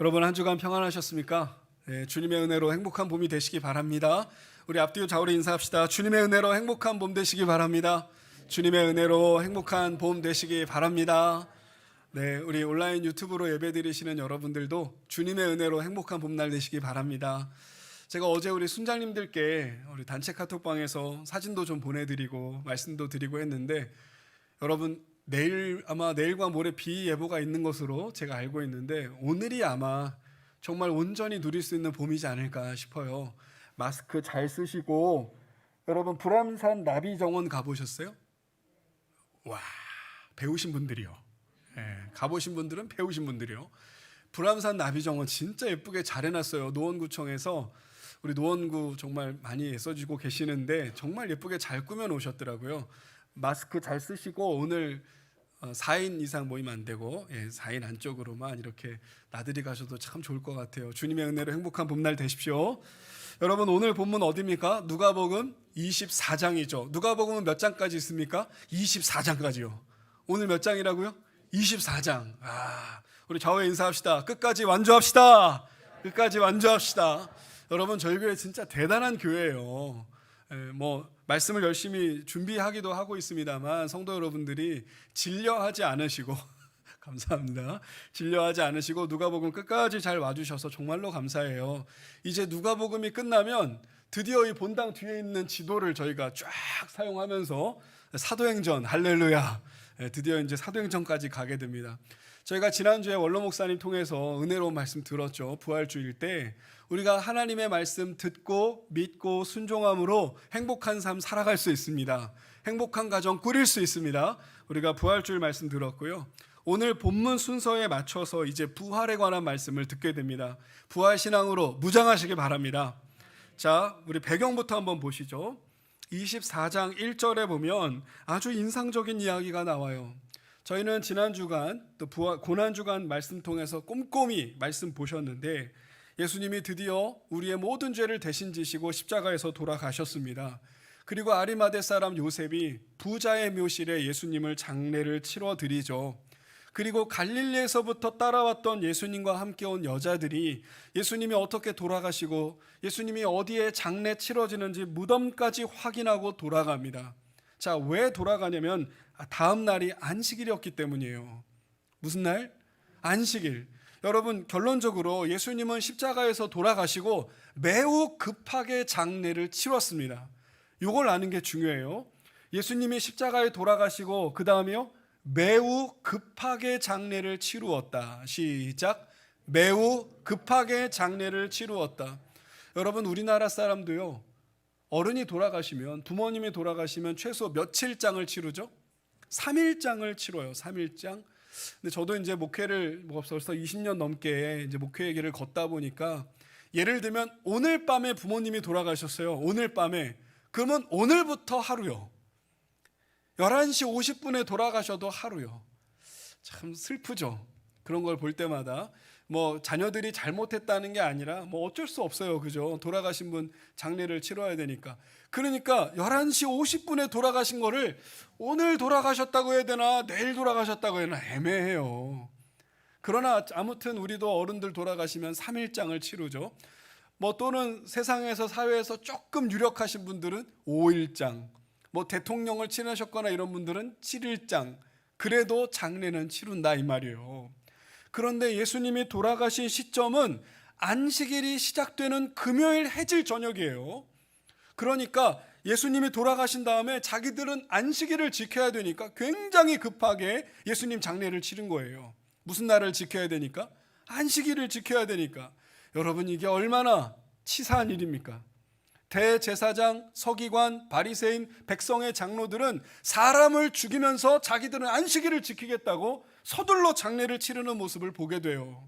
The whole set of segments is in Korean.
여러분 한 주간 평안하셨습니까? 네, 주님의 은혜로 행복한 봄이 되시기 바랍니다. 우리 앞뒤로 좌우로 인사합시다. 주님의 은혜로 행복한 봄 되시기 바랍니다. 주님의 은혜로 행복한 봄 되시기 바랍니다. 네, 우리 온라인 유튜브로 예배 드리시는 여러분들도 주님의 은혜로 행복한 봄날 되시기 바랍니다. 제가 어제 우리 순장님들께 우리 단체 카톡방에서 사진도 좀 보내드리고 말씀도 드리고 했는데, 여러분 아마 내일과 모레 비 예보가 있는 것으로 제가 알고 있는데, 오늘이 아마 정말 온전히 누릴 수 있는 봄이지 않을까 싶어요. 마스크 잘 쓰시고, 여러분 불암산 나비정원 가보셨어요? 와, 배우신 분들이요. 가보신 분들은 배우신 분들이요. 불암산 나비정원 진짜 예쁘게 잘 해놨어요. 노원구청에서 우리 노원구 정말 많이 애써주고 계시는데 정말 예쁘게 잘 꾸며 놓으셨더라고요. 마스크 잘 쓰시고 오늘 4인 이상 모이면 안 되고 4인 안쪽으로만 이렇게 나들이 가셔도 참 좋을 것 같아요. 주님의 은혜로 행복한 봄날 되십시오. 여러분 오늘 본문 어디입니까? 누가복음 24장이죠. 누가복음은 몇 장까지 있습니까? 24장까지요. 오늘 몇 장이라고요? 24장. 우리 좌우에 인사합시다. 끝까지 완주합시다. 끝까지 완주합시다. 여러분 저희 교회 진짜 대단한 교회예요. 말씀을 열심히 준비하기도 하고 있습니다만 성도 여러분들이 질려하지 않으시고 감사합니다. 질려하지 않으시고 누가복음 끝까지 잘 와주셔서 정말로 감사해요. 이제 누가복음이 끝나면 드디어 이 본당 뒤에 있는 지도를 저희가 쫙 사용하면서 사도행전, 할렐루야, 드디어 이제 사도행전까지 가게 됩니다. 저희가 지난주에 원로 목사님 통해서 은혜로운 말씀 들었죠. 부활주일 때 우리가 하나님의 말씀 듣고 믿고 순종함으로 행복한 삶 살아갈 수 있습니다. 행복한 가정 꾸릴 수 있습니다. 우리가 부활주일 말씀 들었고요. 오늘 본문 순서에 맞춰서 이제 부활에 관한 말씀을 듣게 됩니다. 부활신앙으로 무장하시기 바랍니다. 자, 우리 배경부터 한번 보시죠. 24장 1절에 보면 아주 인상적인 이야기가 나와요. 저희는 지난 주간 또 고난 주간 말씀 통해서 꼼꼼히 말씀 보셨는데, 예수님이 드디어 우리의 모든 죄를 대신 지시고 십자가에서 돌아가셨습니다. 그리고 아리마대 사람 요셉이 부자의 묘실에 예수님을 장례를 치러 드리죠. 그리고 갈릴리에서부터 따라왔던 예수님과 함께 온 여자들이 예수님이 어떻게 돌아가시고 예수님이 어디에 장례 치러지는지 무덤까지 확인하고 돌아갑니다. 자, 왜 돌아가냐면 다음 날이 안식일이었기 때문이에요. 무슨 날? 안식일. 여러분 결론적으로 예수님은 십자가에서 돌아가시고 매우 급하게 장례를 치렀습니다. 이걸 아는 게 중요해요. 예수님이 십자가에 돌아가시고 그 다음에요, 매우 급하게 장례를 치루었다. 시작. 매우 급하게 장례를 치루었다. 여러분 우리나라 사람도요, 어른이 돌아가시면, 부모님이 돌아가시면 최소 며칠장을 치르죠? 3일장을 치러요. 3일장. 근데 저도 이제 목회를 벌써 20년 넘게 이제 목회의 길을 걷다 보니까, 예를 들면 오늘 밤에 부모님이 돌아가셨어요. 오늘 밤에. 그러면 오늘부터 하루요. 11시 50분에 돌아가셔도 하루요. 참 슬프죠. 그런 걸 볼 때마다. 자녀들이 잘못했다는 게 아니라 어쩔 수 없어요. 그죠? 돌아가신 분 장례를 치러야 되니까. 그러니까 11시 50분에 돌아가신 거를 오늘 돌아가셨다고 해야 되나 내일 돌아가셨다고 해야 되나 애매해요. 그러나 아무튼 우리도 어른들 돌아가시면 3일장을 치르죠. 또는 세상에서 사회에서 조금 유력하신 분들은 5일장, 대통령을 지내셨거나 이런 분들은 7일장, 그래도 장례는 치른다 이 말이에요. 그런데 예수님이 돌아가신 시점은 안식일이 시작되는 금요일 해질 저녁이에요. 그러니까 예수님이 돌아가신 다음에 자기들은 안식일을 지켜야 되니까 굉장히 급하게 예수님 장례를 치른 거예요. 무슨 날을 지켜야 되니까? 안식일을 지켜야 되니까. 여러분 이게 얼마나 치사한 일입니까? 대제사장, 서기관, 바리새인, 백성의 장로들은 사람을 죽이면서 자기들은 안식일을 지키겠다고 서둘러 장례를 치르는 모습을 보게 돼요.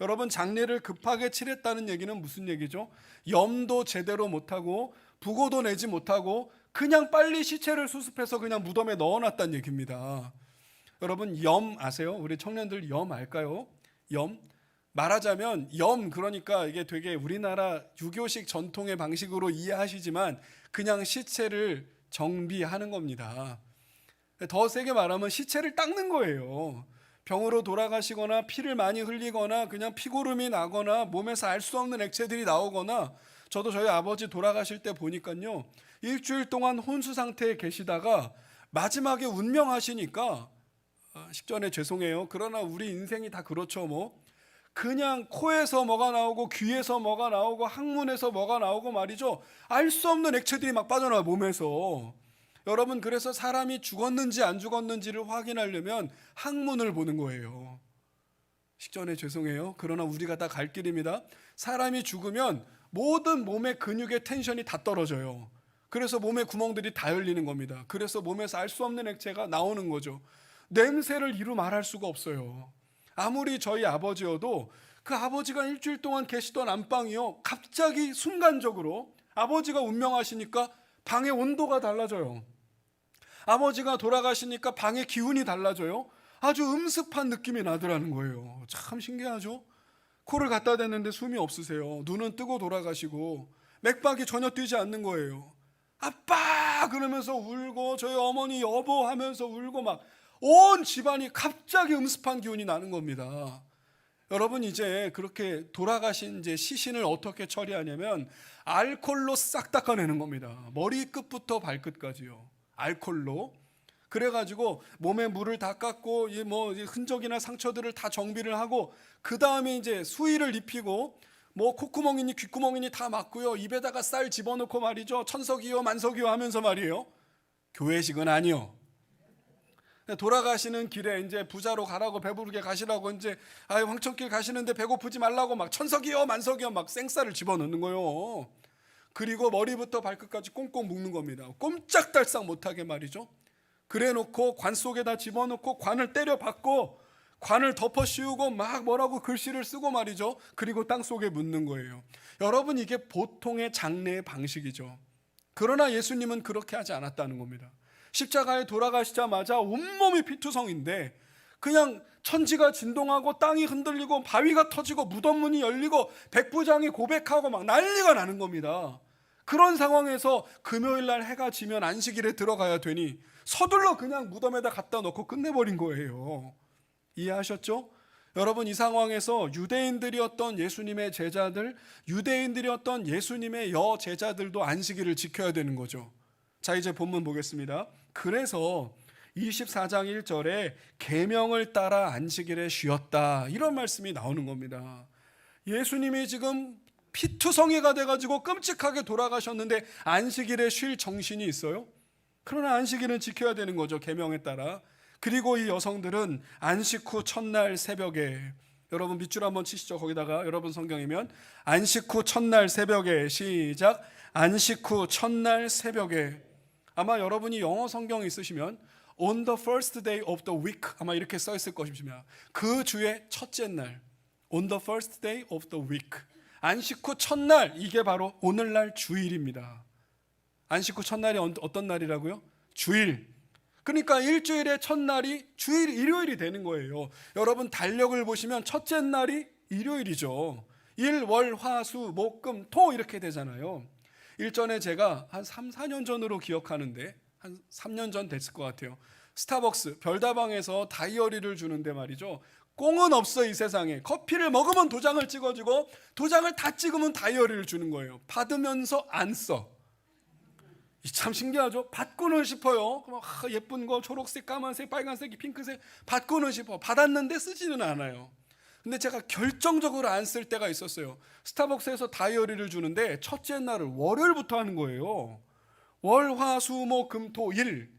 여러분 장례를 급하게 치렀다는 얘기는 무슨 얘기죠? 염도 제대로 못하고 부고도 내지 못하고 그냥 빨리 시체를 수습해서 그냥 무덤에 넣어놨다는 얘기입니다. 여러분 염 아세요? 우리 청년들 염 알까요? 염? 말하자면 그러니까 이게 되게 우리나라 유교식 전통의 방식으로 이해하시지만 그냥 시체를 정비하는 겁니다. 더 세게 말하면 시체를 닦는 거예요. 병으로 돌아가시거나 피를 많이 흘리거나 그냥 피고름이 나거나 몸에서 알 수 없는 액체들이 나오거나, 저도 저희 아버지 돌아가실 때 보니까요, 일주일 동안 혼수 상태에 계시다가 마지막에 운명하시니까, 식전에 죄송해요. 그러나 우리 인생이 다 그렇죠. 뭐 그냥 코에서 뭐가 나오고 귀에서 뭐가 나오고 항문에서 뭐가 나오고 말이죠. 알 수 없는 액체들이 막 빠져나와요, 몸에서. 여러분, 그래서 사람이 죽었는지 안 죽었는지를 확인하려면 항문을 보는 거예요. 식전에 죄송해요. 그러나 우리가 다 갈 길입니다. 사람이 죽으면 모든 몸의 근육의 텐션이 다 떨어져요. 그래서 몸의 구멍들이 다 열리는 겁니다. 그래서 몸에서 알 수 없는 액체가 나오는 거죠. 냄새를 이루 말할 수가 없어요. 아무리 저희 아버지여도 그 아버지가 일주일 동안 계시던 안방이요, 갑자기 순간적으로 아버지가 운명하시니까 방의 온도가 달라져요. 아버지가 돌아가시니까 방의 기운이 달라져요. 아주 음습한 느낌이 나더라는 거예요. 참 신기하죠? 코를 갖다 대는데 숨이 없으세요. 눈은 뜨고 돌아가시고 맥박이 전혀 뛰지 않는 거예요. 아빠 그러면서 울고, 저희 어머니 여보 하면서 울고, 막 온 집안이 갑자기 음습한 기운이 나는 겁니다. 여러분, 이제 그렇게 돌아가신 이제 시신을 어떻게 처리하냐면 알코올로 싹 닦아내는 겁니다. 머리끝부터 발끝까지요. 알코올로. 그래가지고 몸에 물을 다 깎고 뭐 흔적이나 상처들을 다 정비를 하고, 그 다음에 이제 수의를 입히고, 뭐 콧구멍이니 귓구멍이니 다 막고요, 입에다가 쌀 집어넣고 말이죠, 천석이요 만석이요 하면서 말이에요. 교회식은 아니요. 돌아가시는 길에 이제 부자로 가라고, 배부르게 가시라고, 이제 황천길 가시는데 배고프지 말라고 막 천석이요 만석이요 막 생쌀을 집어넣는 거요. 그리고 머리부터 발끝까지 꽁꽁 묶는 겁니다. 꼼짝달싹 못하게 말이죠. 그래 놓고 관 속에다 집어넣고 관을 때려 박고 관을 덮어 씌우고 막 뭐라고 글씨를 쓰고 말이죠. 그리고 땅 속에 묻는 거예요. 여러분, 이게 보통의 장례의 방식이죠. 그러나 예수님은 그렇게 하지 않았다는 겁니다. 십자가에 돌아가시자마자 온몸이 피투성인데 그냥 천지가 진동하고 땅이 흔들리고 바위가 터지고 무덤문이 열리고 백부장이 고백하고 막 난리가 나는 겁니다. 그런 상황에서 금요일날 해가 지면 안식일에 들어가야 되니 서둘러 그냥 무덤에다 갖다 놓고 끝내버린 거예요. 이해하셨죠? 여러분, 이 상황에서 유대인들이었던 예수님의 제자들, 유대인들이었던 예수님의 여제자들도 안식일을 지켜야 되는 거죠. 자, 이제 본문 보겠습니다. 그래서 24장 1절에 계명을 따라 안식일에 쉬었다, 이런 말씀이 나오는 겁니다. 예수님이 지금 피투성이가 돼가지고 끔찍하게 돌아가셨는데 안식일에 쉴 정신이 있어요? 그러나 안식일은 지켜야 되는 거죠, 계명에 따라. 그리고 이 여성들은 안식 후 첫날 새벽에, 여러분 밑줄 한번 치시죠. 거기다가 여러분 성경이면 안식 후 첫날 새벽에, 시작. 안식 후 첫날 새벽에. 아마 여러분이 영어 성경 있으시면 on the first day of the week 아마 이렇게 써 있을 것입니다. 그 주의 첫째 날, on the first day of the week. 안식 후 첫날, 이게 바로 오늘날 주일입니다. 안식 후 첫날이 어떤 날이라고요? 주일. 그러니까 일주일의 첫날이 주일, 일요일이 되는 거예요. 여러분, 달력을 보시면 첫째 날이 일요일이죠. 일, 월, 화, 수, 목, 금, 토 이렇게 되잖아요. 일전에 제가 한 3, 4년 전으로 기억하는데, 한 3년 전 됐을 것 같아요. 스타벅스 별다방에서 다이어리를 주는데 말이죠, 꽁은 없어 이 세상에. 커피를 먹으면 도장을 찍어주고 도장을 다 찍으면 다이어리를 주는 거예요. 받으면서 안 써. 참 신기하죠? 받고는 싶어요. 예쁜 거 초록색, 까만색, 빨간색, 핑크색 받고는 싶어. 받았는데 쓰지는 않아요. 근데 제가 결정적으로 안 쓸 때가 있었어요. 스타벅스에서 다이어리를 주는데 첫째 날을 월요일부터 하는 거예요. 월, 화, 수, 목, 금, 토, 일.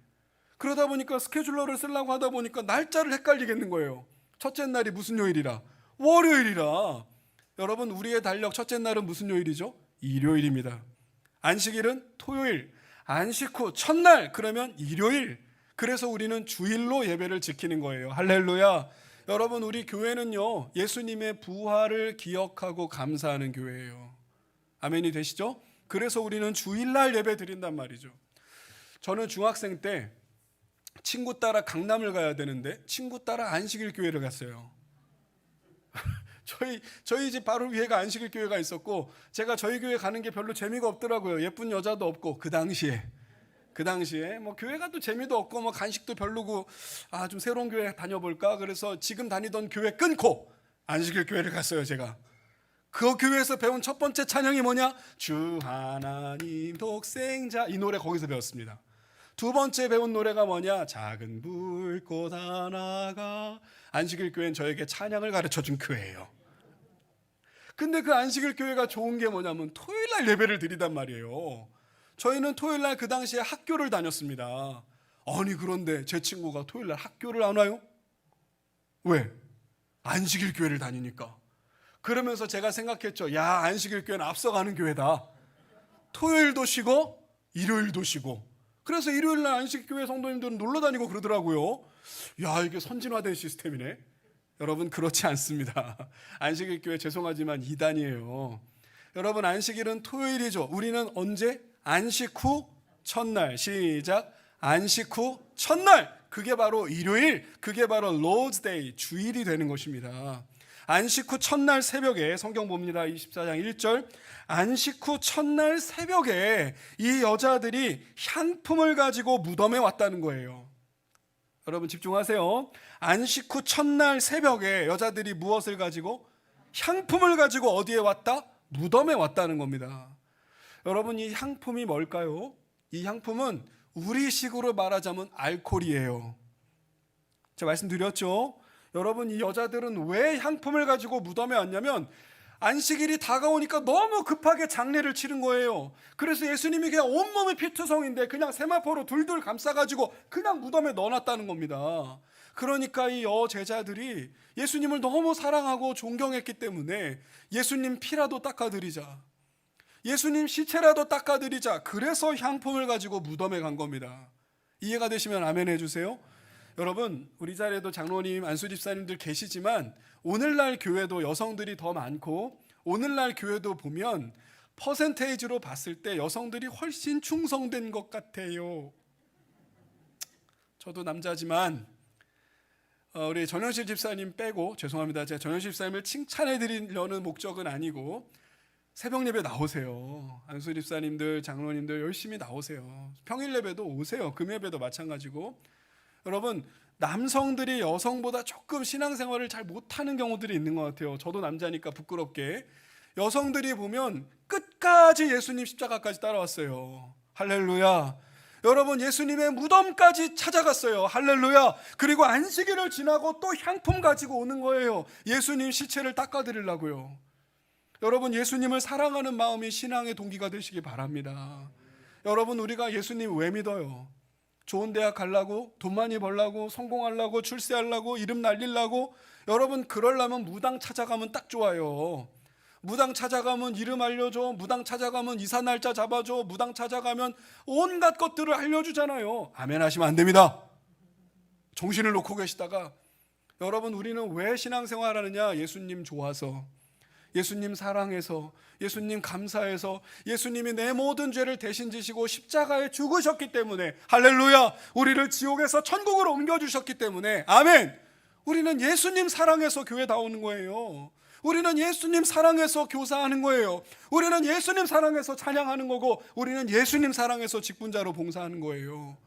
그러다 보니까 스케줄러를 쓰려고 하다 보니까 날짜를 헷갈리겠는 거예요. 첫째 날이 무슨 요일이라? 월요일이라. 여러분, 우리의 달력 첫째 날은 무슨 요일이죠? 일요일입니다. 안식일은 토요일. 안식 후 첫날, 그러면 일요일. 그래서 우리는 주일로 예배를 지키는 거예요. 할렐루야. 여러분, 우리 교회는요, 예수님의 부활을 기억하고 감사하는 교회예요. 아멘이 되시죠? 그래서 우리는 주일날 예배 드린단 말이죠. 저는 중학생 때 친구 따라 강남을 가야 되는데 친구 따라 안식일 교회를 갔어요. 저희 집 바로 위에가 안식일 교회가 있었고, 제가 저희 교회 가는 게 별로 재미가 없더라고요. 예쁜 여자도 없고, 그 당시에 그 당시에 뭐 교회가 또 재미도 없고 뭐 간식도 별로고 좀 새로운 교회 다녀볼까 그래서 지금 다니던 교회 끊고 안식일 교회를 갔어요. 제가 그 교회에서 배운 첫 번째 찬양이 뭐냐? 주 하나님 독생자, 이 노래 거기서 배웠습니다. 두 번째 배운 노래가 뭐냐? 작은 불꽃 하나가. 안식일 교회는 저에게 찬양을 가르쳐준 교회예요. 근데 그 안식일 교회가 좋은 게 뭐냐면 토요일날 예배를 드리단 말이에요. 저희는 토요일날 그 당시에 학교를 다녔습니다. 아니 그런데 제 친구가 토요일날 학교를 안 와요? 왜? 안식일 교회를 다니니까. 그러면서 제가 생각했죠. 야, 안식일 교회는 앞서가는 교회다. 토요일도 쉬고 일요일도 쉬고. 그래서 일요일날 안식교회 성도님들은 놀러 다니고 그러더라고요. 야, 이게 선진화된 시스템이네. 여러분 그렇지 않습니다. 안식일 교회 죄송하지만 이단이에요. 여러분 안식일은 토요일이죠. 우리는 언제? 안식 후 첫날. 시작. 안식 후 첫날. 그게 바로 일요일, 그게 바로 로드스 데이, 주일이 되는 것입니다. 안식 후 첫날 새벽에 성경 봅니다. 24장 1절. 안식 후 첫날 새벽에 이 여자들이 향품을 가지고 무덤에 왔다는 거예요. 여러분 집중하세요. 안식 후 첫날 새벽에 여자들이 무엇을 가지고? 향품을 가지고 어디에 왔다? 무덤에 왔다는 겁니다. 여러분 이 향품이 뭘까요? 이 향품은 우리식으로 말하자면 알코올이에요. 제가 말씀드렸죠. 여러분 이 여자들은 왜 향품을 가지고 무덤에 왔냐면 안식일이 다가오니까 너무 급하게 장례를 치른 거예요. 그래서 예수님이 그냥 온몸이 피투성인데 그냥 세마포로 둘둘 감싸가지고 그냥 무덤에 넣어놨다는 겁니다. 그러니까 이 여제자들이 예수님을 너무 사랑하고 존경했기 때문에 예수님 피라도 닦아드리자, 예수님 시체라도 닦아드리자, 그래서 향품을 가지고 무덤에 간 겁니다. 이해가 되시면 아멘 해주세요. 여러분 우리 자리에도 장로님, 안수집사님들 계시지만 오늘날 교회도 여성들이 더 많고 오늘날 교회도 보면 퍼센테이지로 봤을 때 여성들이 훨씬 충성된 것 같아요. 저도 남자지만 우리 전현실 집사님 빼고, 죄송합니다, 제가 전현실 집사님을 칭찬해 드리려는 목적은 아니고 새벽 예배 나오세요. 안수 집사님들, 장로님들 열심히 나오세요. 평일 예배도 오세요. 금 예배도 마찬가지고. 여러분 남성들이 여성보다 조금 신앙생활을 잘 못하는 경우들이 있는 것 같아요. 저도 남자니까 부끄럽게. 여성들이 보면 끝까지 예수님 십자가까지 따라왔어요. 할렐루야. 여러분 예수님의 무덤까지 찾아갔어요. 할렐루야. 그리고 안식일을 지나고 또 향품 가지고 오는 거예요. 예수님 시체를 닦아드리려고요. 여러분 예수님을 사랑하는 마음이 신앙의 동기가 되시기 바랍니다. 여러분 우리가 예수님 왜 믿어요? 좋은 대학 가려고, 돈 많이 벌려고, 성공하려고, 출세하려고, 이름 날리려고. 여러분 그러려면 무당 찾아가면 딱 좋아요. 무당 찾아가면 이름 알려줘, 무당 찾아가면 이사 날짜 잡아줘, 무당 찾아가면 온갖 것들을 알려주잖아요. 아멘 하시면 안 됩니다. 정신을 놓고 계시다가 여러분 우리는 왜 신앙생활 하느냐? 예수님 좋아서, 예수님 사랑해서, 예수님 감사해서, 예수님이 내 모든 죄를 대신 지시고 십자가에 죽으셨기 때문에, 할렐루야, 우리를 지옥에서 천국으로 옮겨주셨기 때문에, 아멘. 우리는 예수님 사랑해서 교회 나오는 거예요. 우리는 예수님 사랑해서 교사하는 거예요. 우리는 예수님 사랑해서 찬양하는 거고, 우리는 예수님 사랑해서 직분자로 봉사하는 거예요.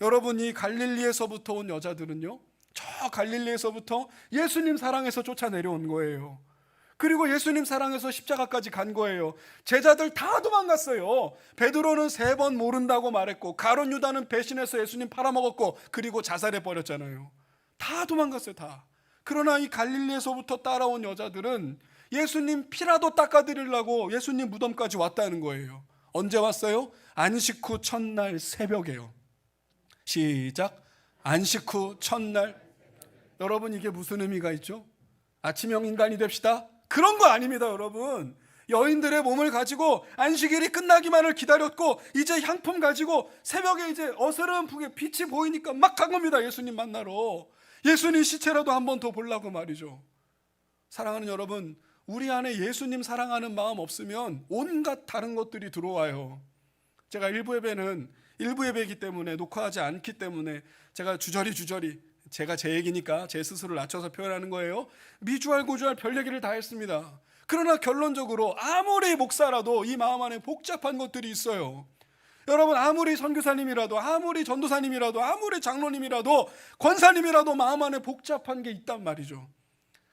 여러분 이 갈릴리에서부터 온 여자들은요, 저 갈릴리에서부터 예수님 사랑해서 쫓아 내려온 거예요. 그리고 예수님 사랑해서 십자가까지 간 거예요. 제자들 다 도망갔어요. 베드로는 3번 모른다고 말했고, 가룟 유다는 배신해서 예수님 팔아먹었고, 그리고 자살해 버렸잖아요. 다 도망갔어요, 다. 그러나 이 갈릴리에서부터 따라온 여자들은 예수님 피라도 닦아드리려고 예수님 무덤까지 왔다는 거예요. 언제 왔어요? 안식 후 첫날 새벽에요. 시작. 안식 후 첫날. 여러분 이게 무슨 의미가 있죠? 아침형 인간이 됩시다? 그런 거 아닙니다, 여러분. 여인들의 몸을 가지고 안식일이 끝나기만을 기다렸고 이제 향품 가지고 새벽에 이제 어스름프게 빛이 보이니까 막 간 겁니다. 예수님 만나러. 예수님 시체라도 한 번 더 보려고 말이죠. 사랑하는 여러분, 우리 안에 예수님 사랑하는 마음 없으면 온갖 다른 것들이 들어와요. 제가 일부 예배이기 때문에, 녹화하지 않기 때문에 제가 주저리 제가 제 얘기니까 제 스스로를 낮춰서 표현하는 거예요. 미주알 고주알 별 얘기를 다 했습니다. 그러나 결론적으로 아무리 목사라도 이 마음 안에 복잡한 것들이 있어요. 여러분, 아무리 선교사님이라도, 아무리 전도사님이라도, 아무리 장로님이라도, 권사님이라도 마음 안에 복잡한 게 있단 말이죠.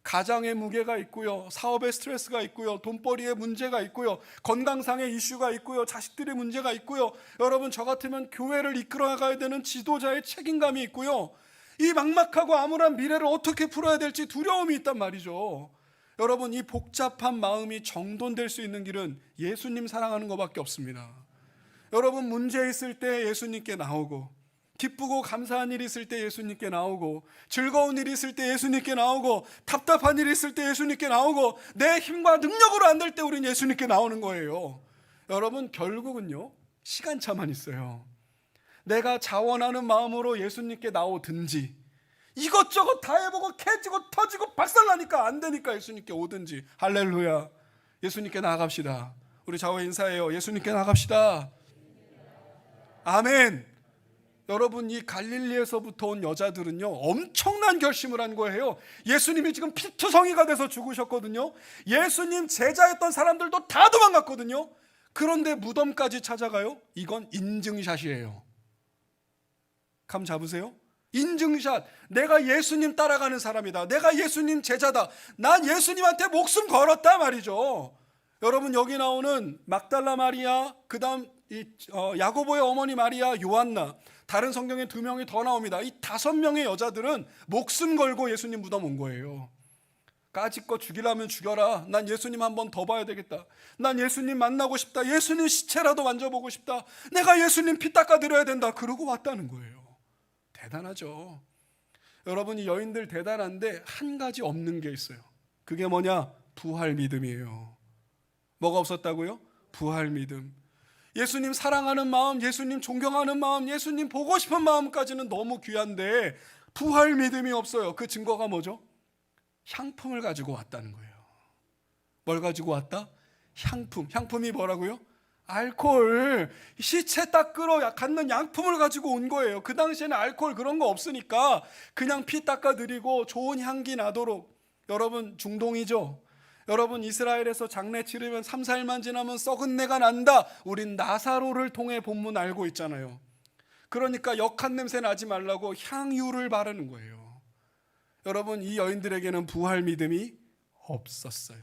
가장의 무게가 있고요, 사업의 스트레스가 있고요, 돈벌이의 문제가 있고요, 건강상의 이슈가 있고요, 자식들의 문제가 있고요. 여러분, 저 같으면 교회를 이끌어가야 되는 지도자의 책임감이 있고요. 이 막막하고 암울한 미래를 어떻게 풀어야 될지 두려움이 있단 말이죠. 여러분, 이 복잡한 마음이 정돈될 수 있는 길은 예수님 사랑하는 것밖에 없습니다. 여러분, 문제 있을 때 예수님께 나오고, 기쁘고 감사한 일이 있을 때 예수님께 나오고, 즐거운 일이 있을 때 예수님께 나오고, 답답한 일이 있을 때 예수님께 나오고, 내 힘과 능력으로 안 될 때 우리는 예수님께 나오는 거예요. 여러분, 결국은요, 시간차만 있어요. 내가 자원하는 마음으로 예수님께 나오든지, 이것저것 다 해보고 캐지고 터지고 박살나니까 안 되니까 예수님께 오든지. 할렐루야. 예수님께 나아갑시다. 우리 좌우에 인사해요. 예수님께 나아갑시다. 아멘. 여러분, 이 갈릴리에서부터 온 여자들은요, 엄청난 결심을 한 거예요. 예수님이 지금 피투성이가 돼서 죽으셨거든요. 예수님 제자였던 사람들도 다 도망갔거든요. 그런데 무덤까지 찾아가요. 이건 인증샷이에요. 감 잡으세요? 인증샷. 내가 예수님 따라가는 사람이다. 내가 예수님 제자다. 난 예수님한테 목숨 걸었다 말이죠. 여러분, 여기 나오는 막달라 마리아, 그 다음 야고보의 어머니 마리아, 요한나, 다른 성경에 2명이 더 나옵니다. 이 5명의 여자들은 목숨 걸고 예수님 무덤 온 거예요. 까짓거 죽이려면 죽여라. 난 예수님 한 번 더 봐야 되겠다. 난 예수님 만나고 싶다. 예수님 시체라도 만져보고 싶다. 내가 예수님 피 닦아드려야 된다. 그러고 왔다는 거예요. 대단하죠. 여러분, 이 여인들 대단한데 한 가지 없는 게 있어요. 그게 뭐냐? 부활 믿음이에요. 뭐가 없었다고요? 부활 믿음. 예수님 사랑하는 마음, 예수님 존경하는 마음, 예수님 보고 싶은 마음까지는 너무 귀한데 부활 믿음이 없어요. 그 증거가 뭐죠? 향품을 가지고 왔다는 거예요. 뭘 가지고 왔다? 향품. 향품이 뭐라고요? 알코올. 시체 닦으러 갖는 양품을 가지고 온 거예요. 그 당시에는 알코올 그런 거 없으니까 그냥 피 닦아드리고 좋은 향기 나도록. 여러분, 중동이죠. 여러분, 이스라엘에서 장례 치르면 3, 4일만 지나면 썩은 내가 난다. 우린 나사로를 통해 본문 알고 있잖아요. 그러니까 역한 냄새 나지 말라고 향유를 바르는 거예요. 여러분, 이 여인들에게는 부활 믿음이 없었어요.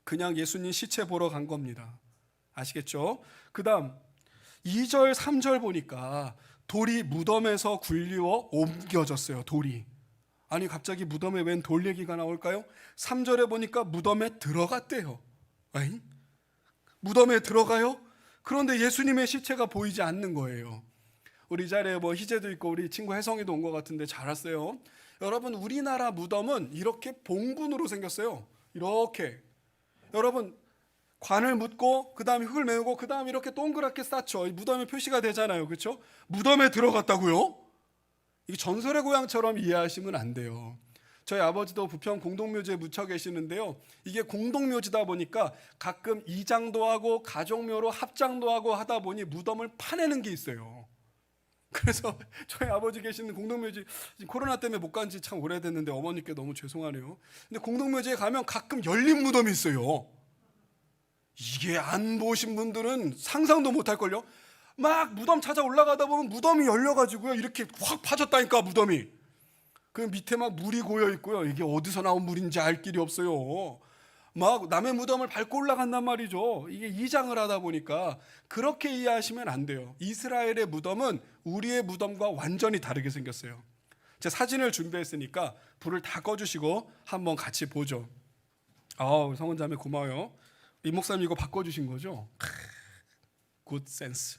그냥 예수님 시체 보러 간 겁니다. 아시겠죠? 그 다음 2절 3절 보니까 돌이 무덤에서 굴리워 옮겨졌어요. 돌이. 아니, 갑자기 무덤에 웬 돌 얘기가 나올까요? 3절에 보니까 무덤에 들어갔대요. 에이? 무덤에 들어가요? 그런데 예수님의 시체가 보이지 않는 거예요. 우리 자리에 희재도 있고 우리 친구 혜성이도 온 것 같은데 잘 왔어요. 여러분, 우리나라 무덤은 이렇게 봉분으로 생겼어요. 이렇게. 여러분, 관을 묻고 그 다음에 흙을 메우고 그 다음에 이렇게 동그랗게 쌓죠. 무덤에 표시가 되잖아요. 그렇죠? 무덤에 들어갔다고요? 이게 전설의 고향처럼 이해하시면 안 돼요. 저희 아버지도 부평 공동묘지에 묻혀 계시는데요. 이게 공동묘지다 보니까 가끔 이장도 하고 가족묘로 합장도 하고 하다 보니 무덤을 파내는 게 있어요. 그래서 저희 아버지 계시는 공동묘지, 코로나 때문에 못 간 지 참 오래됐는데 어머니께 너무 죄송하네요. 근데 공동묘지에 가면 가끔 열린 무덤이 있어요. 이게 안 보신 분들은 상상도 못할걸요. 막 무덤 찾아 올라가다 보면 무덤이 열려가지고요, 이렇게 확 파졌다니까. 무덤이 그 밑에 막 물이 고여 있고요. 이게 어디서 나온 물인지 알 길이 없어요. 막 남의 무덤을 밟고 올라간단 말이죠. 이게 이장을 하다 보니까 그렇게 이해하시면 안 돼요. 이스라엘의 무덤은 우리의 무덤과 완전히 다르게 생겼어요. 제 사진을 준비했으니까 불을 다 꺼주시고 한번 같이 보죠. 성원자매 고마워요. 이 목사님 이거 바꿔주신 거죠? 굿 센스.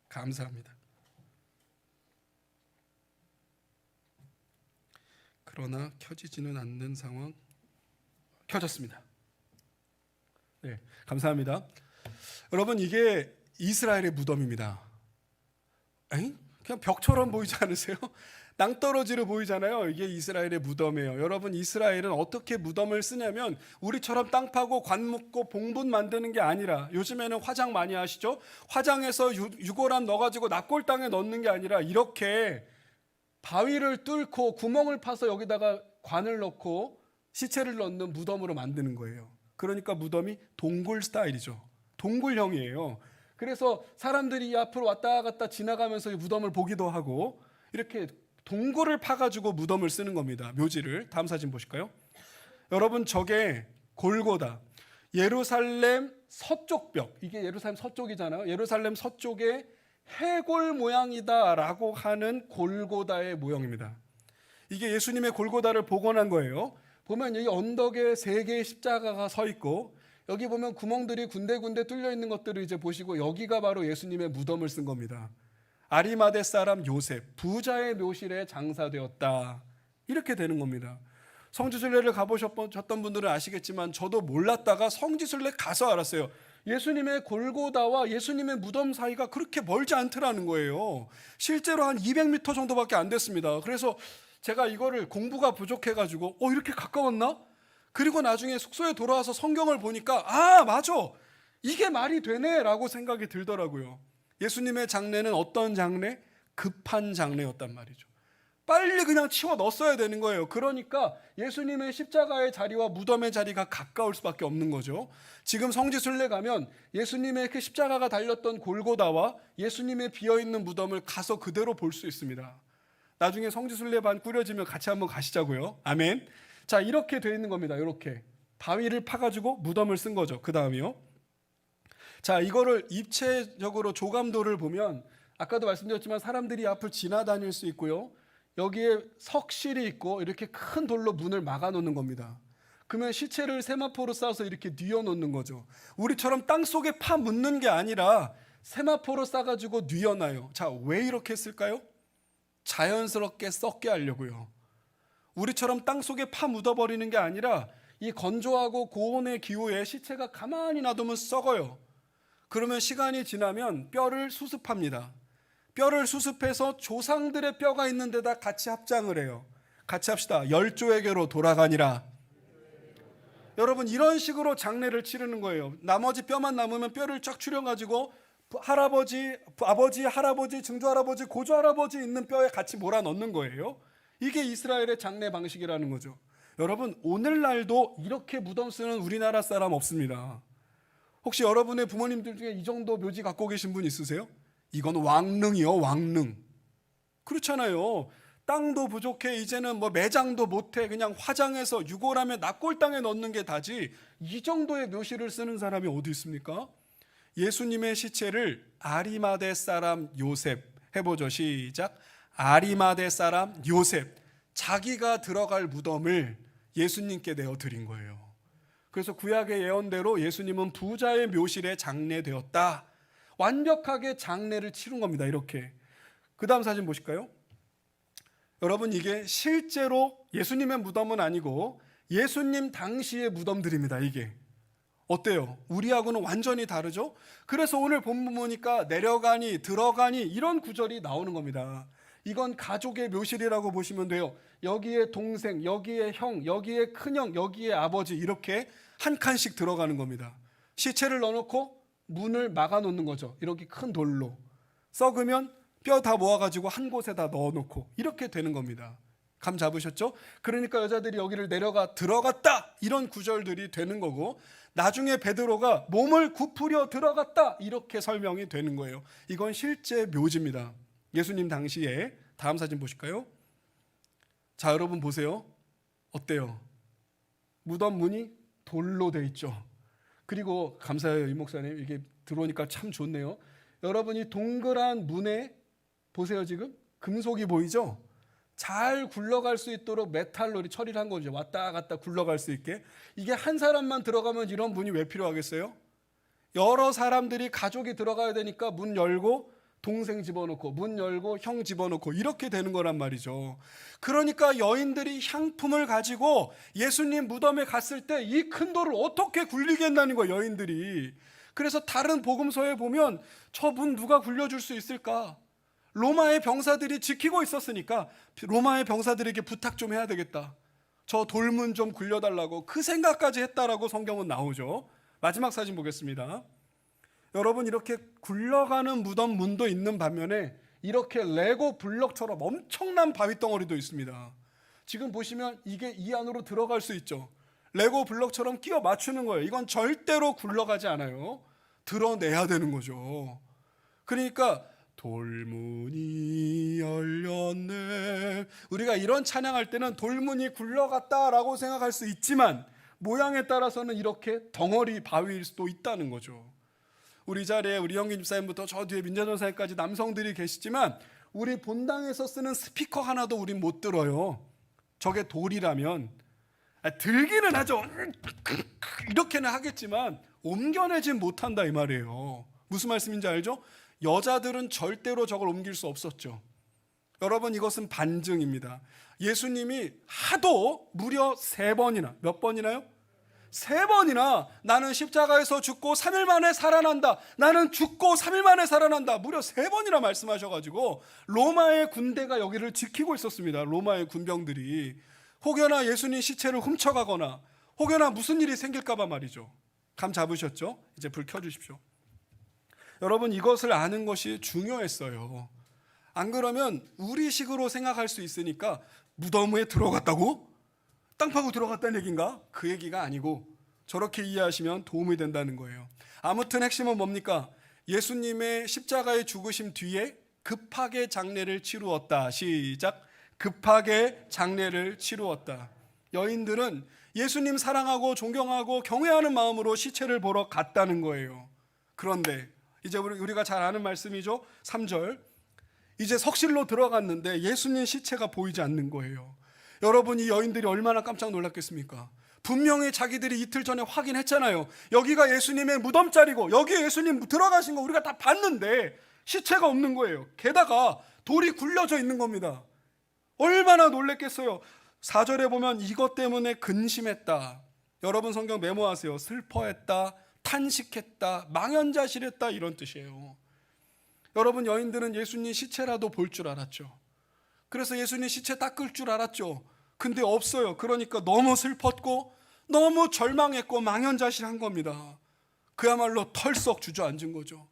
감사합니다. 그러나 켜지지는 않는 상황. 켜졌습니다. 네, 감사합니다. 여러분, 이게 이스라엘의 무덤입니다. 그냥 벽처럼 보이지 않으세요? 낭떠러지로 보이잖아요. 이게 이스라엘의 무덤이에요. 여러분, 이스라엘은 어떻게 무덤을 쓰냐면 우리처럼 땅 파고 관 묻고 봉분 만드는 게 아니라, 요즘에는 화장 많이 하시죠? 화장해서 유골함 넣어가지고 납골 땅에 넣는 게 아니라 이렇게 바위를 뚫고 구멍을 파서 여기다가 관을 넣고 시체를 넣는 무덤으로 만드는 거예요. 그러니까 무덤이 동굴 스타일이죠. 동굴형이에요. 그래서 사람들이 이 앞으로 왔다 갔다 지나가면서 이 무덤을 보기도 하고 이렇게 동굴을 파가지고 무덤을 쓰는 겁니다. 묘지를. 다음 사진 보실까요? 여러분 저게 골고다. 예루살렘 서쪽 벽. 이게 예루살렘 서쪽이잖아요. 예루살렘 서쪽에 해골 모양이다라고 하는 골고다의 모형입니다. 이게 예수님의 골고다를 복원한 거예요. 보면 여기 언덕에 3개의 십자가가 서 있고 여기 보면 구멍들이 군데군데 뚫려 있는 것들을 이제 보시고 여기가 바로 예수님의 무덤을 쓴 겁니다. 아리마대 사람 요셉, 부자의 묘실에 장사되었다. 이렇게 되는 겁니다. 성지순례를 가보셨던 분들은 아시겠지만 저도 몰랐다가 성지순례 가서 알았어요. 예수님의 골고다와 예수님의 무덤 사이가 그렇게 멀지 않더라는 거예요. 실제로 한 200m 정도밖에 안 됐습니다. 그래서 제가 이거를 공부가 부족해가지고 이렇게 가까웠나? 그리고 나중에 숙소에 돌아와서 성경을 보니까 맞아, 이게 말이 되네 라고 생각이 들더라고요. 예수님의 장례는 어떤 장례? 급한 장례였단 말이죠. 빨리 그냥 치워 넣었어야 되는 거예요. 그러니까 예수님의 십자가의 자리와 무덤의 자리가 가까울 수밖에 없는 거죠. 지금 성지순례 가면 예수님의 그 십자가가 달렸던 골고다와 예수님의 비어있는 무덤을 가서 그대로 볼 수 있습니다. 나중에 성지순례반 꾸려지면 같이 한번 가시자고요. 아멘. 자, 이렇게 돼 있는 겁니다. 이렇게 바위를 파가지고 무덤을 쓴 거죠. 그 다음이요. 자, 이거를 입체적으로 조감도를 보면 아까도 말씀드렸지만 사람들이 앞을 지나다닐 수 있고요. 여기에 석실이 있고 이렇게 큰 돌로 문을 막아 놓는 겁니다. 그러면 시체를 세마포로 싸서 이렇게 뉘어 놓는 거죠. 우리처럼 땅 속에 파 묻는 게 아니라 세마포로 싸가지고 뉘어놔요. 자, 왜 이렇게 했을까요? 자연스럽게 썩게 하려고요. 우리처럼 땅 속에 파 묻어버리는 게 아니라 이 건조하고 고온의 기후에 시체가 가만히 놔두면 썩어요. 그러면 시간이 지나면 뼈를 수습합니다. 뼈를 수습해서 조상들의 뼈가 있는 데다 같이 합장을 해요. 같이 합시다. 열조에게로 돌아가니라. 여러분 이런 식으로 장례를 치르는 거예요. 나머지 뼈만 남으면 뼈를 쫙 추려가지고 할아버지, 아버지, 할아버지, 증조할아버지, 고조할아버지 있는 뼈에 같이 몰아넣는 거예요. 이게 이스라엘의 장례 방식이라는 거죠. 여러분 오늘날도 이렇게 무덤 쓰는 우리나라 사람 없습니다. 혹시 여러분의 부모님들 중에 이 정도 묘지 갖고 계신 분 있으세요? 이건 왕릉이요, 왕릉. 그렇잖아요. 땅도 부족해 이제는 뭐 매장도 못해 그냥 화장해서 유골함에 납골 땅에 넣는 게 다지 이 정도의 묘실을 쓰는 사람이 어디 있습니까? 예수님의 시체를 아리마대 사람 요셉 해보죠. 시작. 아리마대 사람 요셉, 자기가 들어갈 무덤을 예수님께 내어드린 거예요. 그래서 구약의 예언대로 예수님은 부자의 묘실에 장례되었다. 완벽하게 장례를 치른 겁니다. 이렇게. 그 다음 사진 보실까요? 여러분 이게 실제로 예수님의 무덤은 아니고 예수님 당시의 무덤들입니다. 이게 어때요? 우리하고는 완전히 다르죠? 그래서 오늘 본문 보니까 내려가니 들어가니 이런 구절이 나오는 겁니다. 이건 가족의 묘실이라고 보시면 돼요. 여기에 동생, 여기에 형, 여기에 큰형, 여기에 아버지 이렇게 한 칸씩 들어가는 겁니다. 시체를 넣어놓고 문을 막아놓는 거죠. 이렇게 큰 돌로. 썩으면 뼈 다 모아가지고 한 곳에다 넣어놓고 이렇게 되는 겁니다. 감 잡으셨죠? 그러니까 여자들이 여기를 내려가 들어갔다 이런 구절들이 되는 거고 나중에 베드로가 몸을 굽으려 들어갔다 이렇게 설명이 되는 거예요. 이건 실제 묘지입니다. 예수님 당시에. 다음 사진 보실까요? 자, 여러분 보세요. 어때요? 무덤 문이 돌로 돼 있죠. 그리고 감사해요, 이 목사님. 이게 들어오니까 참 좋네요. 여러분이 동그란 문에 보세요. 지금 금속이 보이죠? 잘 굴러갈 수 있도록 메탈로 처리를 한 거죠. 왔다 갔다 굴러갈 수 있게. 이게 한 사람만 들어가면 이런 문이 왜 필요하겠어요? 여러 사람들이 가족이 들어가야 되니까 문 열고 동생 집어넣고 문 열고 형 집어넣고 이렇게 되는 거란 말이죠. 그러니까 여인들이 향품을 가지고 예수님 무덤에 갔을 때 이 큰 돌을 어떻게 굴리겠다는 거예요, 여인들이. 그래서 다른 복음서에 보면 저 문 누가 굴려줄 수 있을까? 로마의 병사들이 지키고 있었으니까 로마의 병사들에게 부탁 좀 해야 되겠다. 저 돌문 좀 굴려달라고 그 생각까지 했다라고 성경은 나오죠. 마지막 사진 보겠습니다. 여러분 이렇게 굴러가는 무덤 문도 있는 반면에 이렇게 레고 블럭처럼 엄청난 바위덩어리도 있습니다. 지금 보시면 이게 이 안으로 들어갈 수 있죠. 레고 블럭처럼 끼워 맞추는 거예요. 이건 절대로 굴러가지 않아요. 드러내야 되는 거죠. 그러니까 돌문이 열렸네. 우리가 이런 찬양할 때는 돌문이 굴러갔다라고 생각할 수 있지만 모양에 따라서는 이렇게 덩어리 바위일 수도 있다는 거죠. 우리 자리에 우리 영기 집사님부터 저 뒤에 민자전사님까지 남성들이 계시지만 우리 본당에서 쓰는 스피커 하나도 우린 못 들어요. 저게 돌이라면 들기는 하죠. 이렇게는 하겠지만 옮겨내진 못한다 이 말이에요. 무슨 말씀인지 알죠? 여자들은 절대로 저걸 옮길 수 없었죠. 여러분, 이것은 반증입니다. 예수님이 하도 무려 3번이나, 몇 번이나요? 3번이나 나는 십자가에서 죽고 3일 만에 살아난다, 나는 죽고 3일 만에 살아난다, 무려 3번이나 말씀하셔가지고 로마의 군대가 여기를 지키고 있었습니다. 로마의 군병들이 혹여나 예수님 시체를 훔쳐가거나 혹여나 무슨 일이 생길까봐 말이죠. 감 잡으셨죠? 이제 불 켜주십시오. 여러분, 이것을 아는 것이 중요했어요. 안 그러면 우리식으로 생각할 수 있으니까 무덤에 들어갔다고? 땅 파고 들어갔다는 얘기인가? 그 얘기가 아니고 저렇게 이해하시면 도움이 된다는 거예요. 아무튼 핵심은 뭡니까? 예수님의 십자가의 죽으심 뒤에 급하게 장례를 치루었다. 시작. 급하게 장례를 치루었다. 여인들은 예수님 사랑하고 존경하고 경외하는 마음으로 시체를 보러 갔다는 거예요. 그런데 이제 우리가 잘 아는 말씀이죠. 3절. 이제 석실로 들어갔는데 예수님 시체가 보이지 않는 거예요. 여러분, 이 여인들이 얼마나 깜짝 놀랐겠습니까? 분명히 자기들이 이틀 전에 확인했잖아요. 여기가 예수님의 무덤자리고 여기에 예수님 들어가신 거 우리가 다 봤는데 시체가 없는 거예요. 게다가 돌이 굴려져 있는 겁니다. 얼마나 놀랬겠어요. 4절에 보면 이것 때문에 근심했다. 여러분, 성경 메모하세요. 슬퍼했다, 탄식했다, 망연자실했다, 이런 뜻이에요. 여러분, 여인들은 예수님 시체라도 볼 줄 알았죠. 그래서 예수님 시체 닦을 줄 알았죠. 근데 없어요. 그러니까 너무 슬펐고 너무 절망했고 망연자실한 겁니다. 그야말로 털썩 주저앉은 거죠.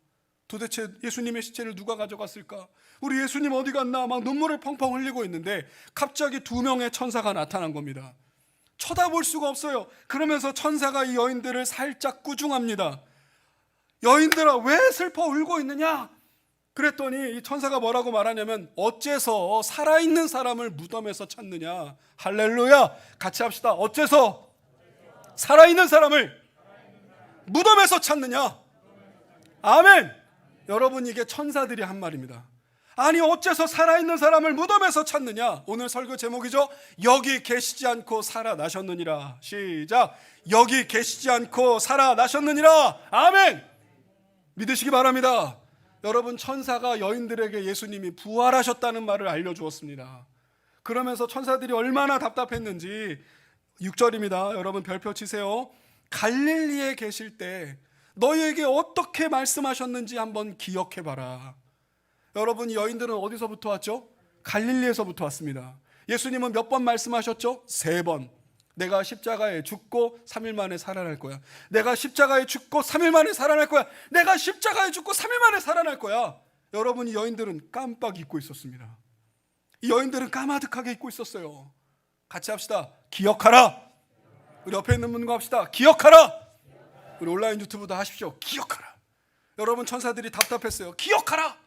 도대체 예수님의 시체를 누가 가져갔을까? 우리 예수님 어디 갔나? 막 눈물을 펑펑 흘리고 있는데 갑자기 2명의 천사가 나타난 겁니다. 쳐다볼 수가 없어요. 그러면서 천사가 이 여인들을 살짝 꾸중합니다. 여인들아, 왜 슬퍼 울고 있느냐? 그랬더니 이 천사가 뭐라고 말하냐면 어째서 살아있는 사람을 무덤에서 찾느냐. 할렐루야. 같이 합시다. 어째서 살아있는 사람을 무덤에서 찾느냐. 아멘. 여러분, 이게 천사들이 한 말입니다. 아니, 어째서 살아있는 사람을 무덤에서 찾느냐. 오늘 설교 제목이죠. 여기 계시지 않고 살아나셨느니라. 시작. 여기 계시지 않고 살아나셨느니라. 아멘. 믿으시기 바랍니다. 여러분, 천사가 여인들에게 예수님이 부활하셨다는 말을 알려주었습니다. 그러면서 천사들이 얼마나 답답했는지 6절입니다. 여러분, 별표 치세요. 갈릴리에 계실 때 너희에게 어떻게 말씀하셨는지 한번 기억해봐라. 여러분, 이 여인들은 어디서부터 왔죠? 갈릴리에서부터 왔습니다. 예수님은 몇 번 말씀하셨죠? 3번. 내가 십자가에 죽고 3일 만에 살아날 거야. 내가 십자가에 죽고 3일 만에 살아날 거야. 내가 십자가에 죽고 3일 만에 살아날 거야. 여러분, 이 여인들은 깜빡 잊고 있었습니다. 이 여인들은 까마득하게 잊고 있었어요. 같이 합시다. 기억하라. 우리 옆에 있는 분과 합시다. 기억하라. 우리 온라인 유튜브도 하십시오. 기억하라. 여러분, 천사들이 답답했어요. 기억하라.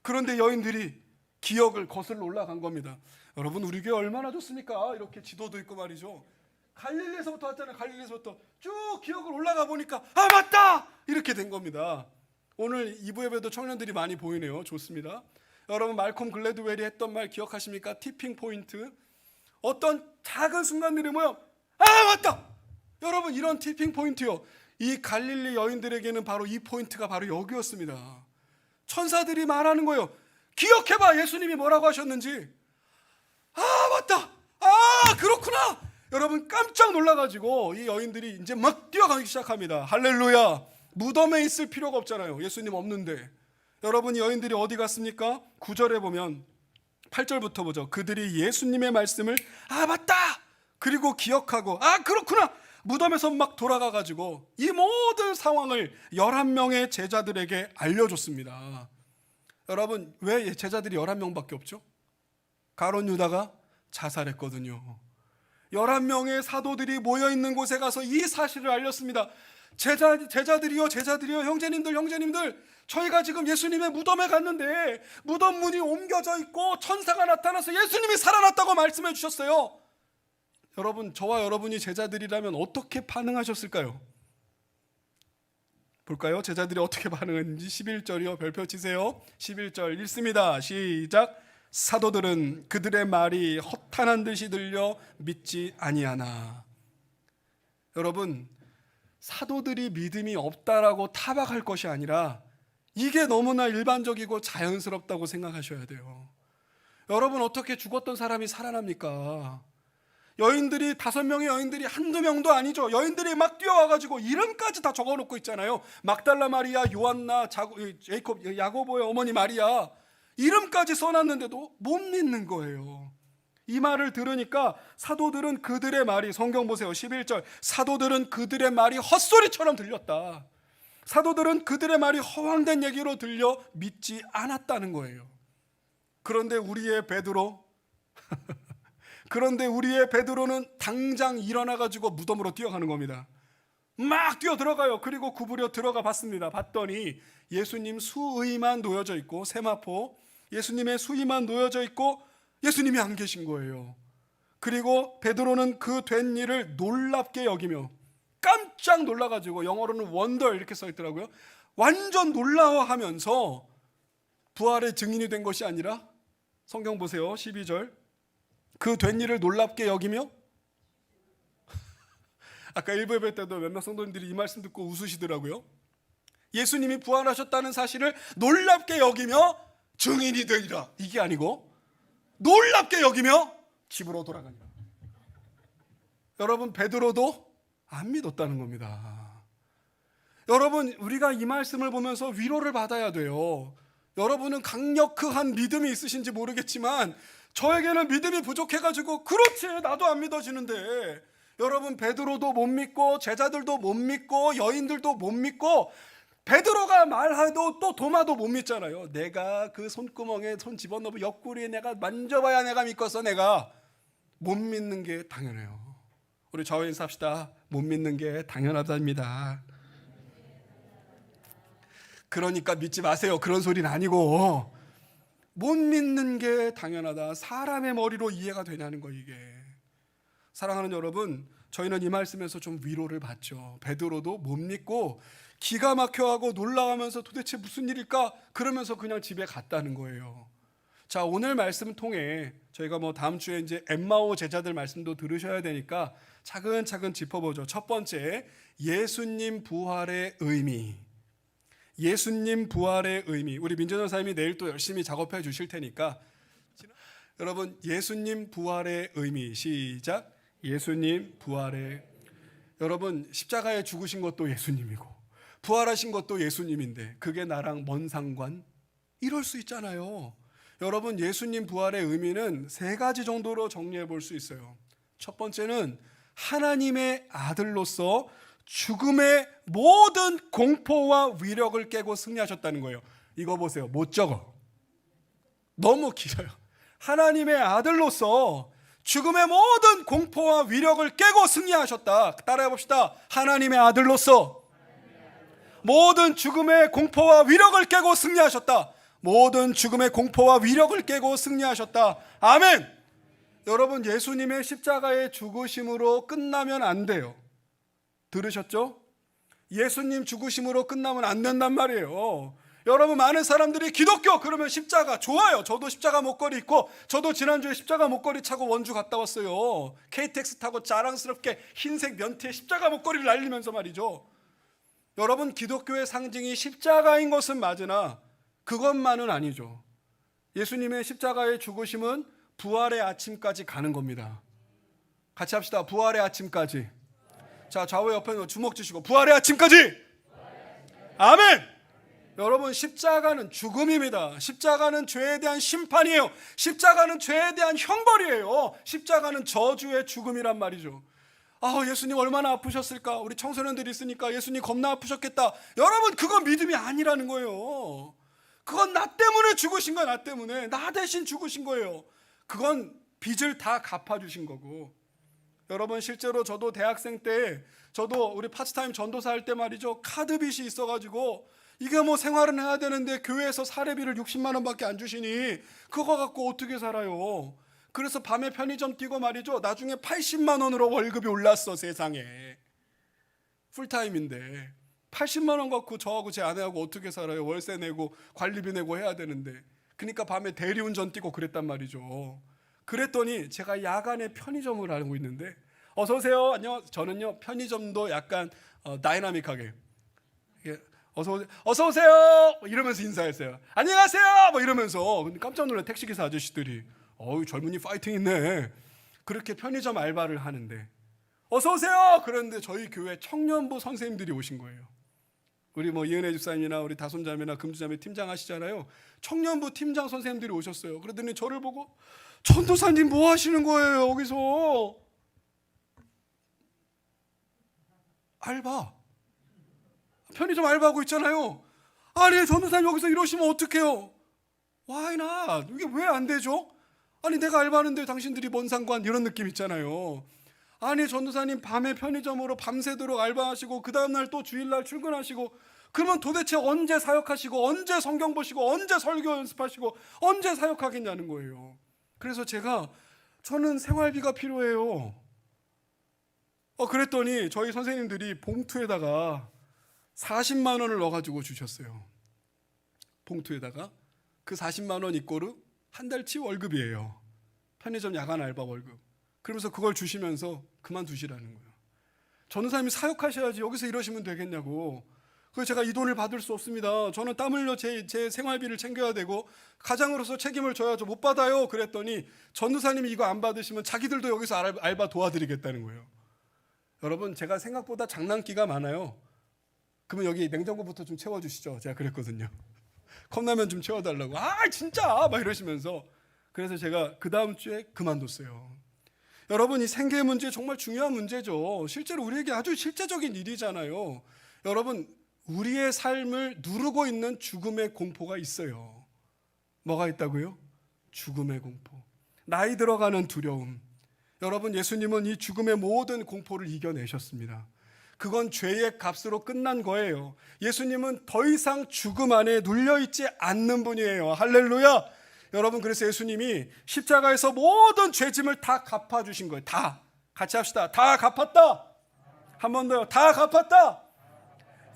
그런데 여인들이 기억을 거슬러 올라간 겁니다. 여러분, 우리 교회 얼마나 좋습니까? 이렇게 지도도 있고 말이죠. 갈릴리에서부터 왔잖아요. 갈릴리에서부터 쭉 기억을 올라가 보니까 아, 맞다! 이렇게 된 겁니다. 오늘 2부 예배도 청년들이 많이 보이네요. 좋습니다. 여러분, 말콤 글래드웰이 했던 말 기억하십니까? 티핑 포인트. 어떤 작은 순간들이 뭐요? 아, 맞다! 여러분, 이런 티핑 포인트요. 이 갈릴리 여인들에게는 바로 이 포인트가 바로 여기였습니다. 천사들이 말하는 거예요. 기억해봐, 예수님이 뭐라고 하셨는지. 아, 맞다! 아, 그렇구나! 여러분, 깜짝 놀라가지고 이 여인들이 이제 막 뛰어가기 시작합니다. 할렐루야. 무덤에 있을 필요가 없잖아요. 예수님 없는데. 여러분, 이 여인들이 어디 갔습니까? 9절에 보면 8절부터 보죠. 그들이 예수님의 말씀을 아, 맞다! 그리고 기억하고 아, 그렇구나! 무덤에서 막 돌아가가지고 이 모든 상황을 11명의 제자들에게 알려줬습니다. 여러분, 왜 제자들이 11명밖에 없죠? 가룟 유다가 자살했거든요. 11명의 사도들이 모여있는 곳에 가서 이 사실을 알렸습니다. 제자들이요, 형제님들, 저희가 지금 예수님의 무덤에 갔는데 무덤 문이 옮겨져 있고 천사가 나타나서 예수님이 살아났다고 말씀해 주셨어요. 여러분, 저와 여러분이 제자들이라면 어떻게 반응하셨을까요? 볼까요? 제자들이 어떻게 반응했는지 11절이요. 별표 치세요. 11절 읽습니다. 시작. 사도들은 그들의 말이 허탄한 듯이 들려 믿지 아니하나. 여러분, 사도들이 믿음이 없다라고 타박할 것이 아니라 이게 너무나 일반적이고 자연스럽다고 생각하셔야 돼요. 여러분, 어떻게 죽었던 사람이 살아납니까? 여인들이 5명의 여인들이 한두 명도 아니죠. 여인들이 막 뛰어와가지고 이름까지 다 적어놓고 있잖아요. 막달라 마리아, 요한나, 제이콥, 야고보의 어머니 마리아 이름까지 써놨는데도 못 믿는 거예요. 이 말을 들으니까 사도들은 그들의 말이, 성경 보세요. 11절, 사도들은 그들의 말이 헛소리처럼 들렸다. 사도들은 그들의 말이 허황된 얘기로 들려 믿지 않았다는 거예요. 그런데 우리의 베드로는 당장 일어나가지고 무덤으로 뛰어가는 겁니다. 막 뛰어 들어가요. 그리고 구부려 들어가 봤습니다. 봤더니 예수님 수의만 놓여져 있고, 세마포 예수님의 수의만 놓여져 있고 예수님이 안 계신 거예요. 그리고 베드로는 그 된 일을 놀랍게 여기며 깜짝 놀라가지고, 영어로는 wonder 이렇게 써 있더라고요. 완전 놀라워하면서 부활의 증인이 된 것이 아니라, 성경 보세요. 12절, 그 된 일을 놀랍게 여기며 아까 1부 예배 때도 몇몇 성도님들이 이 말씀 듣고 웃으시더라고요. 예수님이 부활하셨다는 사실을 놀랍게 여기며 증인이 되리라, 이게 아니고 놀랍게 여기며 집으로 돌아가니라. 여러분, 베드로도 안 믿었다는 겁니다. 여러분, 우리가 이 말씀을 보면서 위로를 받아야 돼요. 여러분은 강력한 믿음이 있으신지 모르겠지만 저에게는 믿음이 부족해가지고, 그렇지, 나도 안 믿어지는데, 여러분, 베드로도 못 믿고 제자들도 못 믿고 여인들도 못 믿고, 베드로가 말해도 또 도마도 못 믿잖아요. 내가 그 손구멍에 손 집어넣고 옆구리에 내가 만져봐야 내가 믿겠어. 내가 못 믿는 게 당연해요. 우리 좌우 인사합시다. 못 믿는 게 당연하답니다. 그러니까 믿지 마세요, 그런 소리는 아니고, 못 믿는 게 당연하다. 사람의 머리로 이해가 되냐는 거, 이게. 사랑하는 여러분, 저희는 이 말씀에서 좀 위로를 받죠. 베드로도 못 믿고 기가 막혀하고 놀라워하면서 도대체 무슨 일일까? 그러면서 그냥 집에 갔다는 거예요. 자, 오늘 말씀 통해 저희가 다음 주에 이제 엠마오 제자들 말씀도 들으셔야 되니까 차근차근 짚어보죠. 첫 번째, 예수님 부활의 의미. 예수님 부활의 의미. 우리 민준 전사님이 내일 또 열심히 작업해 주실 테니까, 여러분, 예수님 부활의 의미. 시작. 예수님 부활의, 여러분, 십자가에 죽으신 것도 예수님이고 부활하신 것도 예수님인데 그게 나랑 뭔 상관? 이럴 수 있잖아요. 여러분, 예수님 부활의 의미는 3가지 정도로 정리해 볼 수 있어요. 첫 번째는 하나님의 아들로서 죽음의 모든 공포와 위력을 깨고 승리하셨다는 거예요. 이거 보세요. 못 적어. 너무 길어요. 하나님의 아들로서 죽음의 모든 공포와 위력을 깨고 승리하셨다. 따라해 봅시다. 하나님의 아들로서 모든 죽음의 공포와 위력을 깨고 승리하셨다. 모든 죽음의 공포와 위력을 깨고 승리하셨다. 아멘. 여러분, 예수님의 십자가의 죽으심으로 끝나면 안 돼요. 들으셨죠? 예수님 죽으심으로 끝나면 안 된단 말이에요. 여러분, 많은 사람들이 기독교 그러면 십자가 좋아요. 저도 십자가 목걸이 있고, 저도 지난주에 십자가 목걸이 차고 원주 갔다 왔어요. KTX 타고 자랑스럽게 흰색 면티에 십자가 목걸이를 날리면서 말이죠. 여러분, 기독교의 상징이 십자가인 것은 맞으나 그것만은 아니죠. 예수님의 십자가의 죽으심은 부활의 아침까지 가는 겁니다. 같이 합시다. 부활의 아침까지. 자, 좌우 옆에 주먹 쥐시고 부활의 아침까지. 아멘. 여러분, 십자가는 죽음입니다. 십자가는 죄에 대한 심판이에요. 십자가는 죄에 대한 형벌이에요. 십자가는 저주의 죽음이란 말이죠. 예수님 얼마나 아프셨을까? 우리 청소년들이 있으니까 예수님 겁나 아프셨겠다. 여러분, 그건 믿음이 아니라는 거예요. 그건 나 때문에 죽으신 거야. 나 때문에. 나 대신 죽으신 거예요. 그건 빚을 다 갚아주신 거고, 여러분 실제로 저도 대학생 때 저도 우리 파트타임 전도사 할 때 말이죠, 카드빚이 있어가지고 이게 뭐 생활은 해야 되는데 교회에서 사례비를 60만 원밖에 안 주시니 그거 갖고 어떻게 살아요. 그래서 밤에 편의점 뛰고 말이죠, 나중에 80만 원으로 월급이 올랐어. 세상에 풀타임인데 80만 원 갖고 저하고 제 아내하고 어떻게 살아요. 월세 내고 관리비 내고 해야 되는데. 그러니까 밤에 대리운전 뛰고 그랬단 말이죠. 그랬더니 제가 야간에 편의점을 하고 있는데, 어서 오세요. 안녕. 저는요 편의점도 약간 다이나믹하게 어서 오세요 이러면서 인사했어요. 안녕하세요 뭐 이러면서. 근데 깜짝 놀란 택시기사 아저씨들이 어우 젊은이 파이팅 있네. 그렇게 편의점 알바를 하는데 어서 오세요 그런데 저희 교회 청년부 선생님들이 오신 거예요. 우리 뭐 이은혜 집사님이나 우리 다솜자매나 금주자매 팀장 하시잖아요. 청년부 팀장 선생님들이 오셨어요. 그러더니 저를 보고 전도사님 뭐 하시는 거예요 여기서? 알바, 편의점 알바하고 있잖아요. 아니 전도사님 여기서 이러시면 어떡해요? Why not? 이게 왜 안 되죠? 아니 내가 알바하는데 당신들이 뭔 상관, 이런 느낌 있잖아요. 아니 전도사님 밤에 편의점으로 밤새도록 알바하시고 그 다음날 또 주일날 출근하시고, 그러면 도대체 언제 사역하시고 언제 성경 보시고 언제 설교 연습하시고 언제 사역하겠냐는 거예요. 그래서 저는 생활비가 필요해요. 그랬더니 저희 선생님들이 봉투에다가 40만 원을 넣어가지고 주셨어요. 봉투에다가 그 40만 원 이꼬르 한 달치 월급이에요. 편의점 야간 알바 월급. 그러면서 그걸 주시면서 그만두시라는 거예요. 전도사님이 사역하셔야지 여기서 이러시면 되겠냐고. 그래서 제가 이 돈을 받을 수 없습니다. 저는 땀 흘려 제 생활비를 챙겨야 되고 가장으로서 책임을 져야죠. 못 받아요. 그랬더니 전도사님이 이거 안 받으시면 자기들도 여기서 알바 도와드리겠다는 거예요. 여러분 제가 생각보다 장난기가 많아요. 그러면 여기 냉장고부터 좀 채워주시죠. 제가 그랬거든요. 컵라면 좀 채워달라고. 진짜 막 이러시면서. 그래서 제가 그 다음 주에 그만뒀어요. 여러분 이 생계의 문제 정말 중요한 문제죠. 실제로 우리에게 아주 실제적인 일이잖아요. 여러분 우리의 삶을 누르고 있는 죽음의 공포가 있어요. 뭐가 있다고요? 죽음의 공포, 나이 들어가는 두려움. 여러분 예수님은 이 죽음의 모든 공포를 이겨내셨습니다. 그건 죄의 값으로 끝난 거예요. 예수님은 더 이상 죽음 안에 눌려있지 않는 분이에요. 할렐루야. 여러분 그래서 예수님이 십자가에서 모든 죄짐을 다 갚아주신 거예요. 다. 같이 합시다. 다 갚았다. 한 번 더요. 다 갚았다.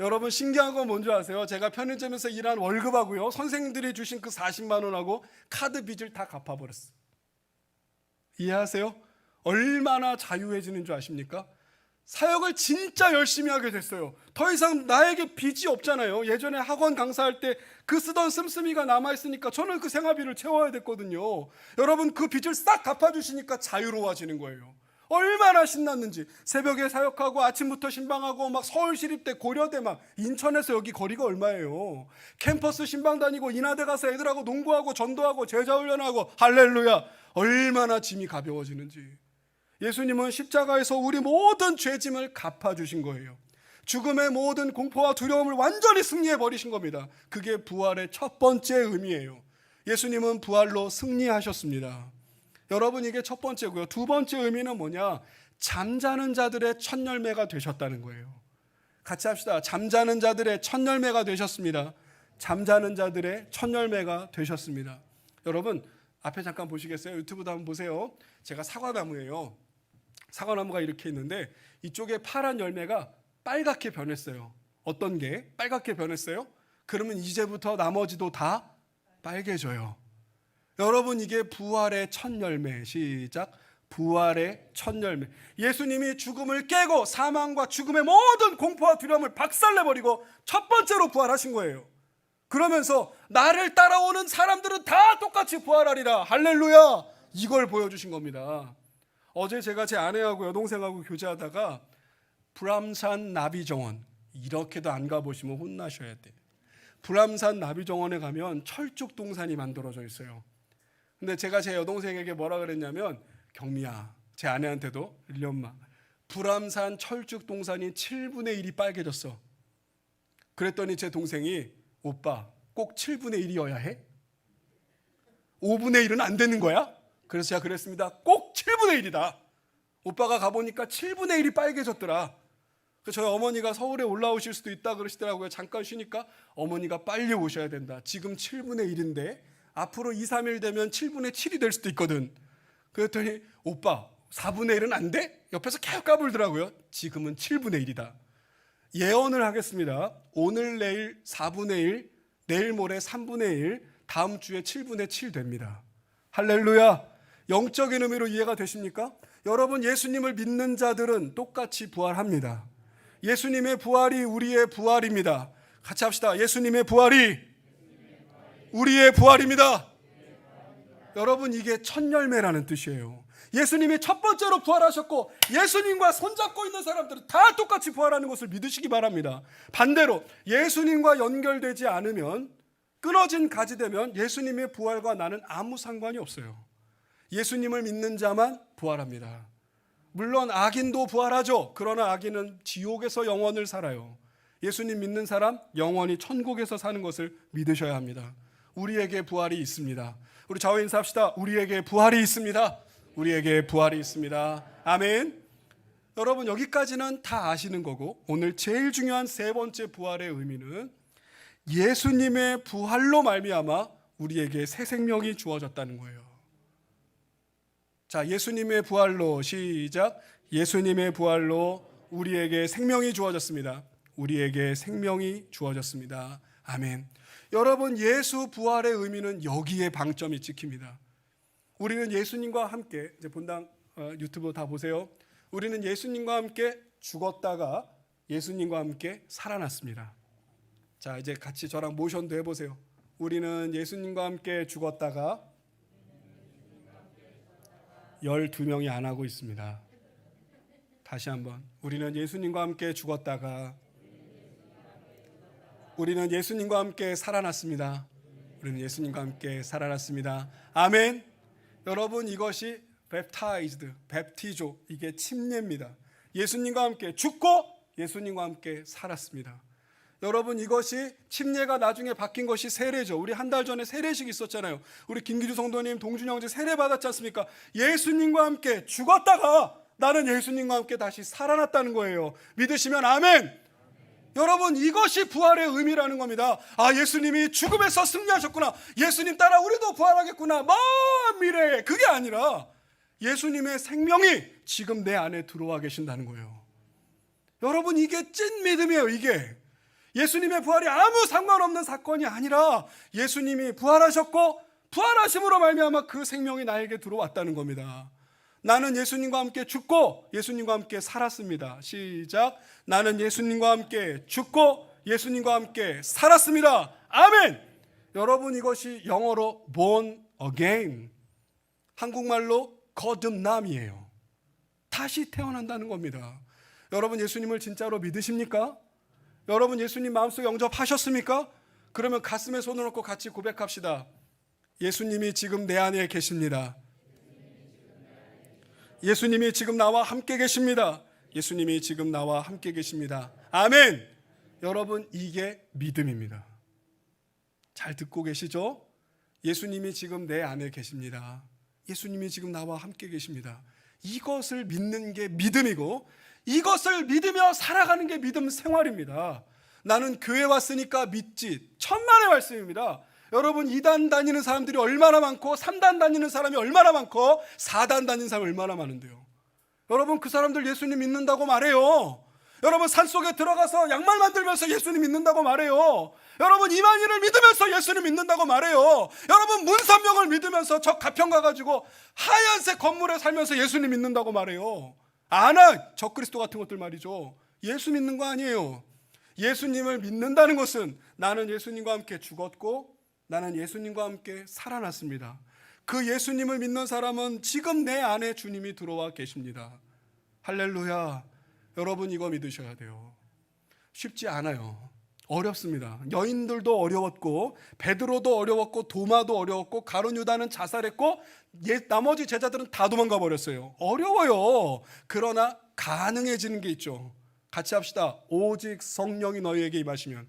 여러분 신기한 건 뭔지 아세요? 제가 편의점에서 일한 월급하고요, 선생님들이 주신 그 40만 원하고 카드 빚을 다 갚아버렸어요. 이해하세요? 얼마나 자유해지는 줄 아십니까? 사역을 진짜 열심히 하게 됐어요. 더 이상 나에게 빚이 없잖아요. 예전에 학원 강사할 때 그 쓰던 씀씀이가 남아있으니까 저는 그 생활비를 채워야 됐거든요. 여러분 그 빚을 싹 갚아주시니까 자유로워지는 거예요. 얼마나 신났는지. 새벽에 사역하고 아침부터 신방하고 막 서울시립대, 고려대, 막 인천에서 여기 거리가 얼마예요. 캠퍼스 신방 다니고 인하대 가서 애들하고 농구하고 전도하고 제자훈련하고. 할렐루야. 얼마나 짐이 가벼워지는지. 예수님은 십자가에서 우리 모든 죄짐을 갚아주신 거예요. 죽음의 모든 공포와 두려움을 완전히 승리해버리신 겁니다. 그게 부활의 첫 번째 의미예요. 예수님은 부활로 승리하셨습니다. 여러분 이게 첫 번째고요. 두 번째 의미는 뭐냐? 잠자는 자들의 첫 열매가 되셨다는 거예요. 같이 합시다. 잠자는 자들의 첫 열매가 되셨습니다. 잠자는 자들의 첫 열매가 되셨습니다. 여러분 앞에 잠깐 보시겠어요? 유튜브도 한번 보세요. 제가 사과나무예요. 사과나무가 이렇게 있는데 이쪽에 파란 열매가 빨갛게 변했어요. 어떤 게 빨갛게 변했어요? 그러면 이제부터 나머지도 다 빨개져요. 여러분 이게 부활의 첫 열매. 시작. 부활의 첫 열매. 예수님이 죽음을 깨고 사망과 죽음의 모든 공포와 두려움을 박살내버리고 첫 번째로 부활하신 거예요. 그러면서 나를 따라오는 사람들은 다 똑같이 부활하리라. 할렐루야. 이걸 보여주신 겁니다. 어제 제가 제 아내하고 여동생하고 교제하다가 불암산 나비정원, 이렇게도 안 가보시면 혼나셔야 돼. 불암산 나비정원에 가면 철쭉동산이 만들어져 있어요. 근데 제가 제 여동생에게 뭐라 그랬냐면, 경미야, 제 아내한테도, 릴리 엄마, 불암산 철쭉동산이 7분의 1이 빨개졌어. 그랬더니 제 동생이, 오빠 꼭 7분의 1이어야 해? 5분의 1은 안 되는 거야? 그래서 제가 그랬습니다. 꼭 7분의 1이다. 오빠가 가보니까 7분의 1이 빨개졌더라. 저희 어머니가 서울에 올라오실 수도 있다 그러시더라고요. 잠깐 쉬니까 어머니가 빨리 오셔야 된다. 지금 7분의 1인데 앞으로 2, 3일 되면 7분의 7이 될 수도 있거든. 그랬더니 오빠 4분의 1은 안 돼? 옆에서 계속 까불더라고요. 지금은 7분의 1이다. 예언을 하겠습니다. 오늘 내일 4분의 1, 내일 모레 3분의 1, 다음 주에 7분의 7 됩니다. 할렐루야. 영적인 의미로 이해가 되십니까? 여러분, 예수님을 믿는 자들은 똑같이 부활합니다. 예수님의 부활이 우리의 부활입니다. 같이 합시다. 예수님의 부활이 우리의 부활입니다. 여러분, 이게 첫 열매라는 뜻이에요. 예수님이 첫 번째로 부활하셨고 예수님과 손잡고 있는 사람들은 다 똑같이 부활하는 것을 믿으시기 바랍니다. 반대로 예수님과 연결되지 않으면, 끊어진 가지 되면 예수님의 부활과 나는 아무 상관이 없어요. 예수님을 믿는 자만 부활합니다. 물론 악인도 부활하죠. 그러나 악인은 지옥에서 영원을 살아요. 예수님 믿는 사람 영원히 천국에서 사는 것을 믿으셔야 합니다. 우리에게 부활이 있습니다. 우리 좌우 인사합시다. 우리에게 부활이 있습니다. 우리에게 부활이 있습니다. 아멘. 여러분, 여기까지는 다 아시는 거고, 오늘 제일 중요한 세 번째 부활의 의미는 예수님의 부활로 말미암아 우리에게 새 생명이 주어졌다는 거예요. 자, 예수님의 부활로 시작. 예수님의 부활로 우리에게 생명이 주어졌습니다. 우리에게 생명이 주어졌습니다. 아멘. 여러분, 예수 부활의 의미는 여기에 방점이 찍힙니다. 우리는 예수님과 함께, 이제 본당 유튜브 다 보세요. 우리는 예수님과 함께 죽었다가 예수님과 함께 살아났습니다. 자, 이제 같이 저랑 모션도 해보세요. 우리는 예수님과 함께 죽었다가 12명이 안 하고 있습니다. 다시 한번. 우리는 예수님과 함께 죽었다가 우리는 예수님과 함께 살아났습니다. 우리는 예수님과 함께 살아났습니다. 아멘. 여러분, 이것이 baptized, 뵙티조, 이게 침례입니다. 예수님과 함께 죽고 예수님과 함께 살았습니다. 여러분, 이것이 침례가 나중에 바뀐 것이 세례죠. 우리 한 달 전에 세례식 있었잖아요. 우리 김기주 성도님, 동준 형제 세례 받았지 않습니까? 예수님과 함께 죽었다가 나는 예수님과 함께 다시 살아났다는 거예요. 믿으시면 아멘. 여러분, 이것이 부활의 의미라는 겁니다. 아, 예수님이 죽음에서 승리하셨구나. 예수님 따라 우리도 부활하겠구나. 먼 미래에. 그게 아니라 예수님의 생명이 지금 내 안에 들어와 계신다는 거예요. 여러분, 이게 찐 믿음이에요. 이게 예수님의 부활이 아무 상관없는 사건이 아니라 예수님이 부활하셨고 부활하심으로 말미암아 그 생명이 나에게 들어왔다는 겁니다. 나는 예수님과 함께 죽고 예수님과 함께 살았습니다. 시작. 나는 예수님과 함께 죽고 예수님과 함께 살았습니다. 아멘. 여러분, 이것이 영어로 born again, 한국말로 거듭남이에요. 다시 태어난다는 겁니다. 여러분, 예수님을 진짜로 믿으십니까? 여러분, 예수님 마음속에 영접하셨습니까? 그러면 가슴에 손을 얹고 같이 고백합시다. 예수님이 지금 내 안에 계십니다. 예수님이 지금 나와 함께 계십니다. 예수님이 지금 나와 함께 계십니다. 아멘. 여러분, 이게 믿음입니다. 잘 듣고 계시죠? 예수님이 지금 내 안에 계십니다. 예수님이 지금 나와 함께 계십니다. 이것을 믿는 게 믿음이고, 이것을 믿으며 살아가는 게 믿음 생활입니다. 나는 교회 왔으니까 믿지. 천만의 말씀입니다. 여러분, 2단 다니는 사람들이 얼마나 많고 3단 다니는 사람이 얼마나 많고 4단 다니는 사람이 얼마나 많은데요. 여러분, 그 사람들 예수님 믿는다고 말해요. 여러분, 산속에 들어가서 양말 만들면서 예수님 믿는다고 말해요. 여러분, 이만희를 믿으면서 예수님 믿는다고 말해요. 여러분, 문선명을 믿으면서 저 가평 가가지고 하얀색 건물에 살면서 예수님 믿는다고 말해요. 아나 적그리스도 같은 것들 말이죠. 예수 믿는 거 아니에요. 예수님을 믿는다는 것은 나는 예수님과 함께 죽었고 나는 예수님과 함께 살아났습니다. 그 예수님을 믿는 사람은 지금 내 안에 주님이 들어와 계십니다. 할렐루야. 여러분, 이거 믿으셔야 돼요. 쉽지 않아요. 어렵습니다. 여인들도 어려웠고 베드로도 어려웠고 도마도 어려웠고 가룟 유다는 자살했고 나머지 제자들은 다 도망가 버렸어요. 어려워요. 그러나 가능해지는 게 있죠. 같이 합시다. 오직 성령이 너희에게 임하시면.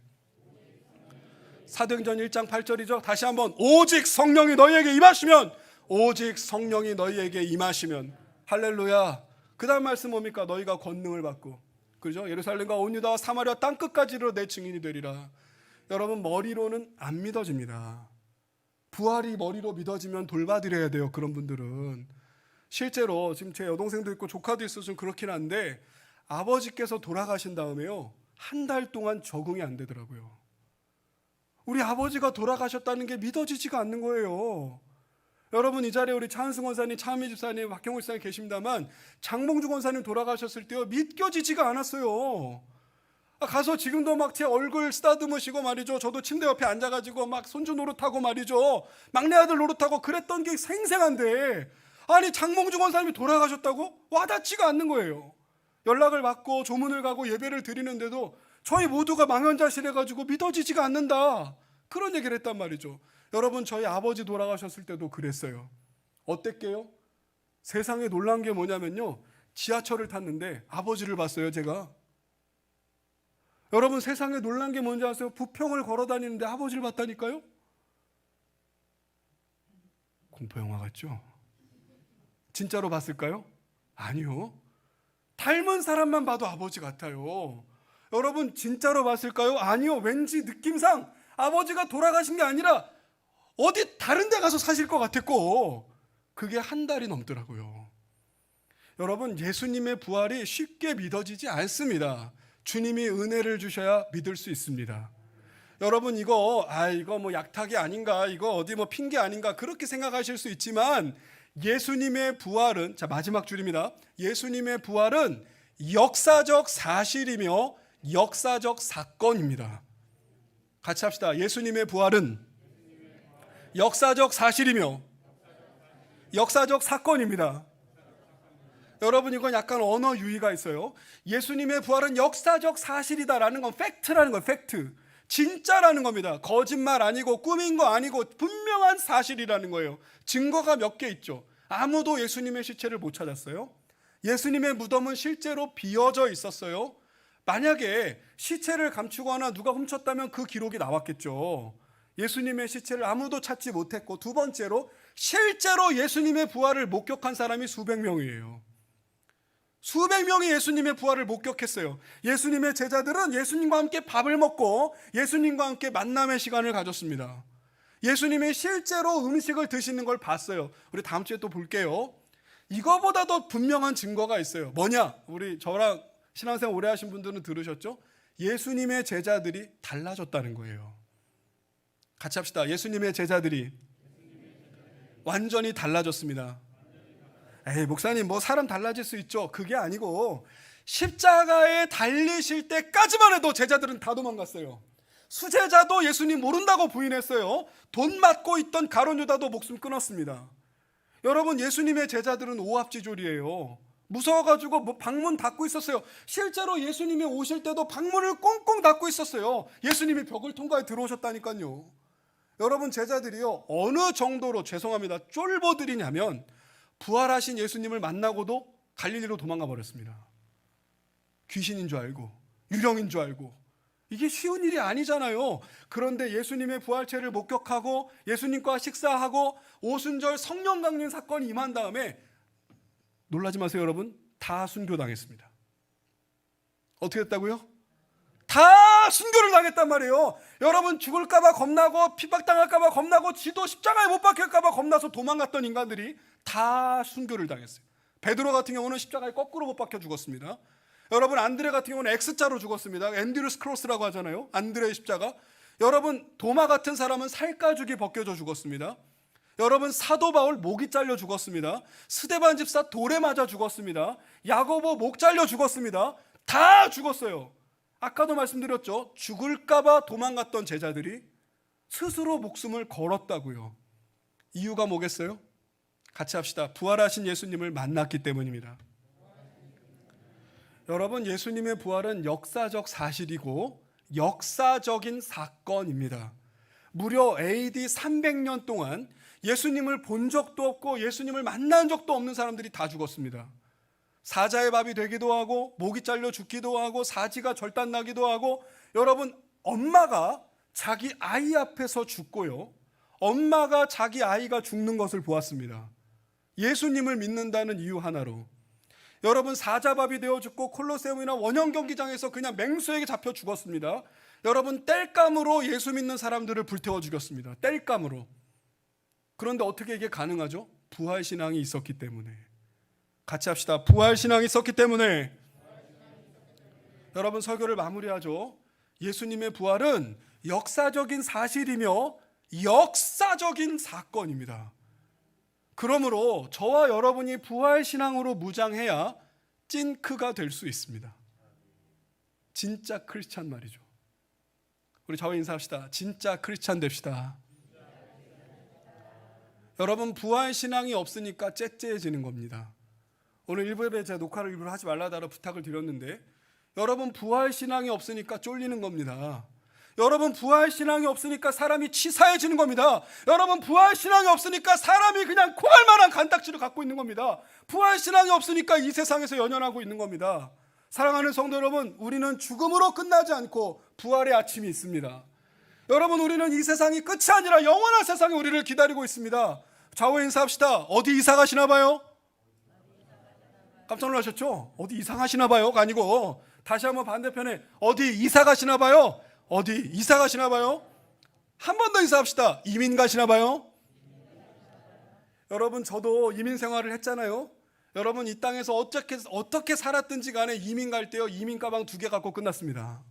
사도행전 1장 8절이죠. 다시 한번. 오직 성령이 너희에게 임하시면. 오직 성령이 너희에게 임하시면. 할렐루야. 그 다음 말씀 뭡니까? 너희가 권능을 받고, 그죠? 예루살렘과 온 유다와 사마리아 땅끝까지로 내 증인이 되리라. 여러분, 머리로는 안 믿어집니다. 부활이 머리로 믿어지면 돌봐드려야 돼요. 그런 분들은. 실제로 지금 제 여동생도 있고 조카도 있어서 좀 그렇긴 한데, 아버지께서 돌아가신 다음에요, 한 달 동안 적응이 안 되더라고요. 우리 아버지가 돌아가셨다는 게 믿어지지가 않는 거예요. 여러분, 이 자리에 우리 차은승 원사님, 차은미 집사님, 박형우 집사님 계십니다만, 장봉주 원사님 돌아가셨을 때요, 믿겨지지가 않았어요. 가서 지금도 막 제 얼굴 쓰다듬으시고 말이죠. 저도 침대 옆에 앉아가지고 막 손주 노릇하고 말이죠. 막내 아들 노릇하고 그랬던 게 생생한데, 아니 장봉주 원사님이 돌아가셨다고? 와닿지가 않는 거예요. 연락을 받고 조문을 가고 예배를 드리는데도 저희 모두가 망연자실해가지고 믿어지지가 않는다, 그런 얘기를 했단 말이죠. 여러분, 저희 아버지 돌아가셨을 때도 그랬어요. 어땠게요? 세상에 놀란 게 뭐냐면요, 지하철을 탔는데 아버지를 봤어요, 제가. 여러분, 세상에 놀란 게 뭔지 아세요? 부평을 걸어 다니는데 아버지를 봤다니까요? 공포영화 같죠? 진짜로 봤을까요? 아니요. 닮은 사람만 봐도 아버지 같아요. 여러분, 진짜로 봤을까요? 아니요. 왠지 느낌상 아버지가 돌아가신 게 아니라 어디 다른 데 가서 사실 것 같았고, 그게 한 달이 넘더라고요. 여러분, 예수님의 부활이 쉽게 믿어지지 않습니다. 주님이 은혜를 주셔야 믿을 수 있습니다. 여러분, 이거 뭐 약탈이 아닌가, 이거 어디 뭐 핑계 아닌가, 그렇게 생각하실 수 있지만, 예수님의 부활은, 자, 마지막 줄입니다. 예수님의 부활은 역사적 사실이며 역사적 사건입니다. 같이 합시다. 예수님의 부활은 역사적 사실이며 역사적 사건입니다. 여러분, 이건 약간 언어 유희가 있어요. 예수님의 부활은 역사적 사실이다라는 건 팩트라는 거예요. 팩트. 진짜라는 겁니다. 거짓말 아니고 꾸민 거 아니고 분명한 사실이라는 거예요. 증거가 몇 개 있죠. 아무도 예수님의 시체를 못 찾았어요. 예수님의 무덤은 실제로 비어져 있었어요. 만약에 시체를 감추거나 누가 훔쳤다면 그 기록이 나왔겠죠. 예수님의 시체를 아무도 찾지 못했고, 두 번째로 실제로 예수님의 부활을 목격한 사람이 수백 명이에요. 수백 명이 예수님의 부활을 목격했어요. 예수님의 제자들은 예수님과 함께 밥을 먹고 예수님과 함께 만남의 시간을 가졌습니다. 예수님이 실제로 음식을 드시는 걸 봤어요. 우리 다음 주에 또 볼게요. 이거보다 더 분명한 증거가 있어요. 뭐냐? 우리 저랑 신앙생활 오래 하신 분들은 들으셨죠? 예수님의 제자들이 달라졌다는 거예요. 같이 합시다. 예수님의 제자들이 완전히 달라졌습니다. 에이, 목사님, 뭐 사람 달라질 수 있죠. 그게 아니고, 십자가에 달리실 때까지만 해도 제자들은 다 도망갔어요. 수제자도 예수님 모른다고 부인했어요. 돈 맞고 있던 가룟 유다도 목숨 끊었습니다. 여러분, 예수님의 제자들은 오합지졸이에요. 무서워가지고 뭐 방문 닫고 있었어요. 실제로 예수님이 오실 때도 방문을 꽁꽁 닫고 있었어요. 예수님이 벽을 통과해 들어오셨다니까요. 여러분, 제자들이요, 어느 정도로, 죄송합니다, 쫄보들이냐면, 부활하신 예수님을 만나고도 갈릴리로 도망가 버렸습니다. 귀신인 줄 알고, 유령인 줄 알고. 이게 쉬운 일이 아니잖아요. 그런데 예수님의 부활체를 목격하고 예수님과 식사하고 오순절 성령 강림 사건이 임한 다음에, 놀라지 마세요 여러분, 다 순교당했습니다. 어떻게 됐다고요? 다 순교를 당했단 말이에요. 여러분, 죽을까봐 겁나고 핍박당할까봐 겁나고 지도 십자가에 못 박힐까봐 겁나서 도망갔던 인간들이 다 순교를 당했어요. 베드로 같은 경우는 십자가에 거꾸로 못 박혀 죽었습니다. 여러분, 안드레 같은 경우는 X자로 죽었습니다. 앤드루스 크로스라고 하잖아요. 안드레의 십자가. 여러분, 도마 같은 사람은 살가죽이 벗겨져 죽었습니다. 여러분, 사도 바울 목이 잘려 죽었습니다. 스데반 집사 돌에 맞아 죽었습니다. 야고보 목 잘려 죽었습니다. 다 죽었어요. 아까도 말씀드렸죠. 죽을까봐 도망갔던 제자들이 스스로 목숨을 걸었다고요. 이유가 뭐겠어요? 같이 합시다. 부활하신 예수님을 만났기 때문입니다. 여러분, 예수님의 부활은 역사적 사실이고 역사적인 사건입니다. 무려 AD 300년 동안 예수님을 본 적도 없고 예수님을 만난 적도 없는 사람들이 다 죽었습니다. 사자의 밥이 되기도 하고 목이 잘려 죽기도 하고 사지가 절단나기도 하고, 여러분, 엄마가 자기 아이 앞에서 죽고요, 엄마가 자기 아이가 죽는 것을 보았습니다. 예수님을 믿는다는 이유 하나로. 여러분 사자밥이 되어 죽고 콜로세움이나 원형 경기장에서 그냥 맹수에게 잡혀 죽었습니다. 여러분 땔감으로 예수 믿는 사람들을 불태워 죽였습니다. 땔감으로. 그런데 어떻게 이게 가능하죠? 부활신앙이 있었기 때문에. 같이 합시다. 부활신앙이 있었기 때문에. 여러분 설교를 마무리하죠. 예수님의 부활은 역사적인 사실이며 역사적인 사건입니다. 그러므로 저와 여러분이 부활신앙으로 무장해야 찐크가 될 수 있습니다. 진짜 크리스찬 말이죠. 우리 저와 인사합시다. 진짜 크리스찬 됩시다. 여러분 부활신앙이 없으니까 째째해지는 겁니다. 오늘 일부 예배 제가 녹화를 일부러 하지 말라고 부탁을 드렸는데 여러분 부활신앙이 없으니까 쫄리는 겁니다. 여러분 부활신앙이 없으니까 사람이 치사해지는 겁니다. 여러분 부활신앙이 없으니까 사람이 그냥 코갈만한 간딱지를 갖고 있는 겁니다. 부활신앙이 없으니까 이 세상에서 연연하고 있는 겁니다. 사랑하는 성도 여러분, 우리는 죽음으로 끝나지 않고 부활의 아침이 있습니다. 여러분 우리는 이 세상이 끝이 아니라 영원한 세상이 우리를 기다리고 있습니다. 좌우 인사합시다. 어디 이사 가시나 봐요? 깜짝 놀라셨죠? 어디 이사 가시나 봐요가 아니고 다시 한번 반대편에 어디 이사 가시나 봐요? 어디 이사 가시나 봐요? 한 번 더 인사합시다. 이민 가시나 봐요? 여러분 저도 이민 생활을 했잖아요. 여러분 이 땅에서 어떻게 살았든지 간에 이민 갈 때요 이민 가방 2개 갖고 끝났습니다.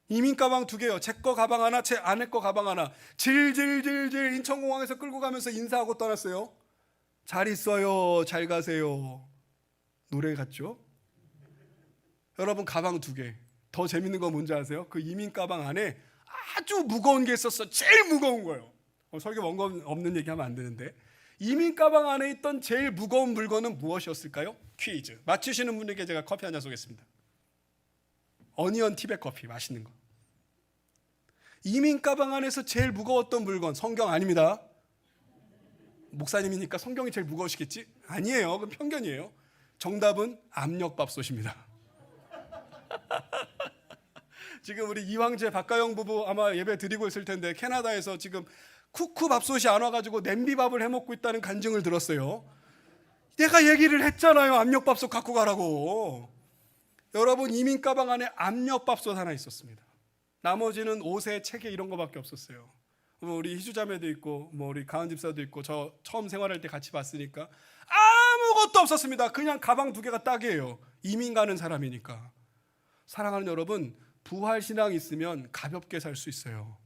이민 가방 2개요. 제 거 가방 하나, 제 아내 거 가방 하나. 질질질질 인천공항에서 끌고 가면서 인사하고 떠났어요. 잘 있어요. 잘 가세요. 노래 같죠? 여러분 가방 2개. 더 재밌는 거 뭔지 아세요? 그 이민 가방 안에 아주 무거운 게 있었어. 제일 무거운 거예요. 설교 원고 없는 얘기하면 안 되는데 이민 가방 안에 있던 제일 무거운 물건은 무엇이었을까요? 퀴즈. 맞추시는 분에게 제가 커피 한 잔 쏘겠습니다. 어니언 티백 커피 맛있는 거. 이민 가방 안에서 제일 무거웠던 물건 성경 아닙니다. 목사님이니까 성경이 제일 무거우시겠지? 아니에요. 그건 편견이에요. 정답은 압력밥솥입니다. 지금 우리 이황재 박가영 부부 아마 예배 드리고 있을 텐데 캐나다에서 지금 쿠쿠 밥솥이 안 와가지고 냄비밥을 해먹고 있다는 간증을 들었어요. 내가 얘기를 했잖아요. 압력밥솥 갖고 가라고. 여러분 이민 가방 안에 압력밥솥 하나 있었습니다. 나머지는 옷에 책에 이런 거밖에 없었어요. 우리 희주자매도 있고 우리 가은 집사도 있고 저 처음 생활할 때 같이 봤으니까 아무것도 없었습니다. 그냥 가방 2개가 딱이에요. 이민 가는 사람이니까. 사랑하는 여러분 부활신앙 있으면 가볍게 살 수 있어요.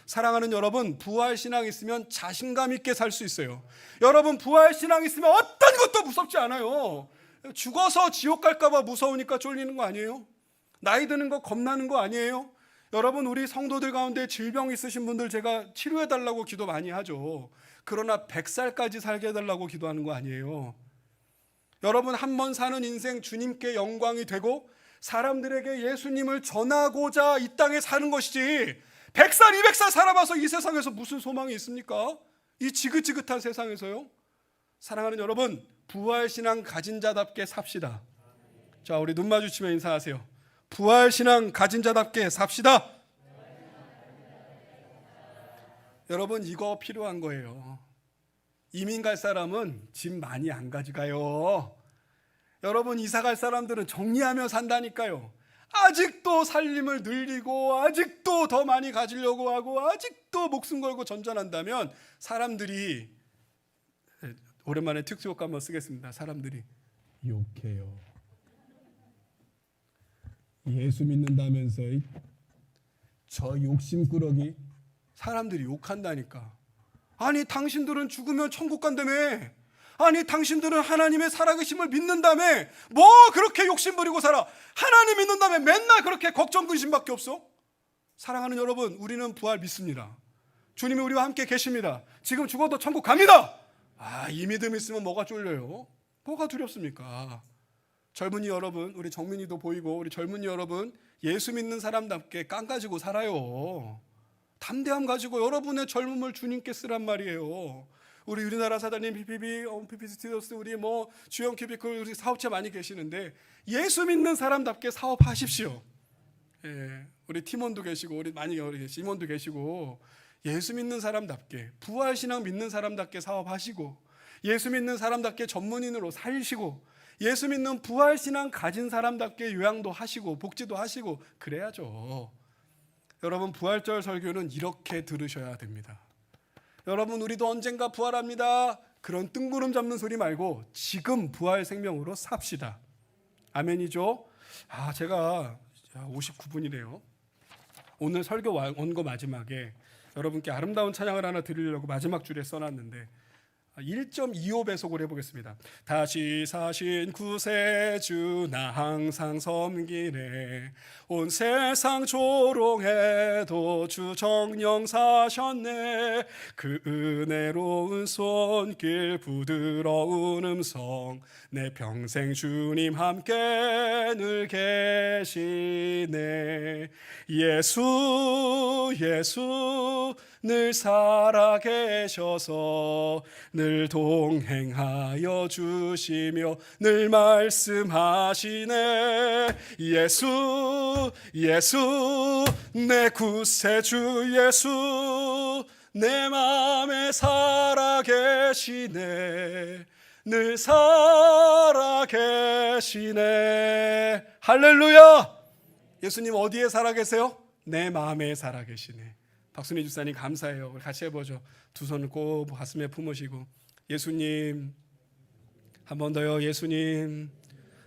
사랑하는 여러분 부활신앙 있으면 자신감 있게 살 수 있어요. 여러분 부활신앙 있으면 어떤 것도 무섭지 않아요. 죽어서 지옥 갈까 봐 무서우니까 쫄리는 거 아니에요? 나이 드는 거 겁나는 거 아니에요? 여러분 우리 성도들 가운데 질병 있으신 분들 제가 치료해 달라고 기도 많이 하죠. 그러나 100살까지 살게 해달라고 기도하는 거 아니에요. 여러분 한 번 사는 인생 주님께 영광이 되고 사람들에게 예수님을 전하고자 이 땅에 사는 것이지 100살 200살 살아봐서 이 세상에서 무슨 소망이 있습니까? 이 지긋지긋한 세상에서요. 사랑하는 여러분 부활신앙 가진 자답게 삽시다. 자 우리 눈 마주치며 인사하세요. 부활신앙 가진 자답게 삽시다. 여러분 이거 필요한 거예요. 이민 갈 사람은 짐 많이 안 가져가요. 여러분 이사 갈 사람들은 정리하며 산다니까요. 아직도 살림을 늘리고 아직도 더 많이 가지려고 하고 아직도 목숨 걸고 전전한다면 사람들이 오랜만에 특수효과 한번 쓰겠습니다. 사람들이 욕해요. 예수 믿는다면서 저 욕심꾸러기 사람들이 욕한다니까. 아니 당신들은 죽으면 천국 간다며. 아니 당신들은 하나님의 살아계심을 믿는다며. 뭐 그렇게 욕심부리고 살아. 하나님 믿는다며 맨날 그렇게 걱정 근심밖에 없어. 사랑하는 여러분 우리는 부활 믿습니다. 주님이 우리와 함께 계십니다. 지금 죽어도 천국 갑니다. 이 믿음 있으면 뭐가 쫄려요? 뭐가 두렵습니까? 젊은이 여러분, 우리 정민이도 보이고 우리 젊은이 여러분 예수 믿는 사람답게 깡 가지고 살아요. 담대함 가지고 여러분의 젊음을 주님께 쓰란 말이에요. 우리 우리나라 사장님 PPB 스튜디오스 우리 주영 큐비클 우리 사업체 많이 계시는데 예수 믿는 사람답게 사업하십시오. 예, 우리 팀원도 계시고 우리 많이 계시 임원도 계시고 예수 믿는 사람답게 부활신앙 믿는 사람답게 사업하시고 예수 믿는 사람답게 전문인으로 살시고 예수 믿는 부활신앙 가진 사람답게 요양도 하시고 복지도 하시고 그래야죠. 여러분, 부활절 설교는 이렇게 들으셔야 됩니다. 여러분, 우리도 언젠가 부활합니다. 그런 뜬구름 잡는 소리 말고 지금 부활 생명으로 삽시다. 아멘이죠? 제가 59분이래요. 오늘 설교 원고 마지막에 여러분께 아름다운 찬양을 하나 드리려고 마지막 줄에 써놨는데 1.25배속으로 해보겠습니다. 다시 사신 구세주 나 항상 섬기네. 온 세상 조롱해도 주 정령 사셨네. 그 은혜로운 손길 부드러운 음성 내 평생 주님 함께 늘 계시네. 예수 예수 늘 살아계셔서 늘 동행하여 주시며 늘 말씀하시네. 예수 예수 내 구세주 예수 내 맘에 살아계시네. 늘 살아계시네. 할렐루야. 예수님 어디에 살아계세요? 내 마음에 살아계시네. 박순희 집사님 감사해요. 우리 같이 해보죠. 두 손을 꼭 가슴에 품으시고 예수님, 한 번 더요. 예수님,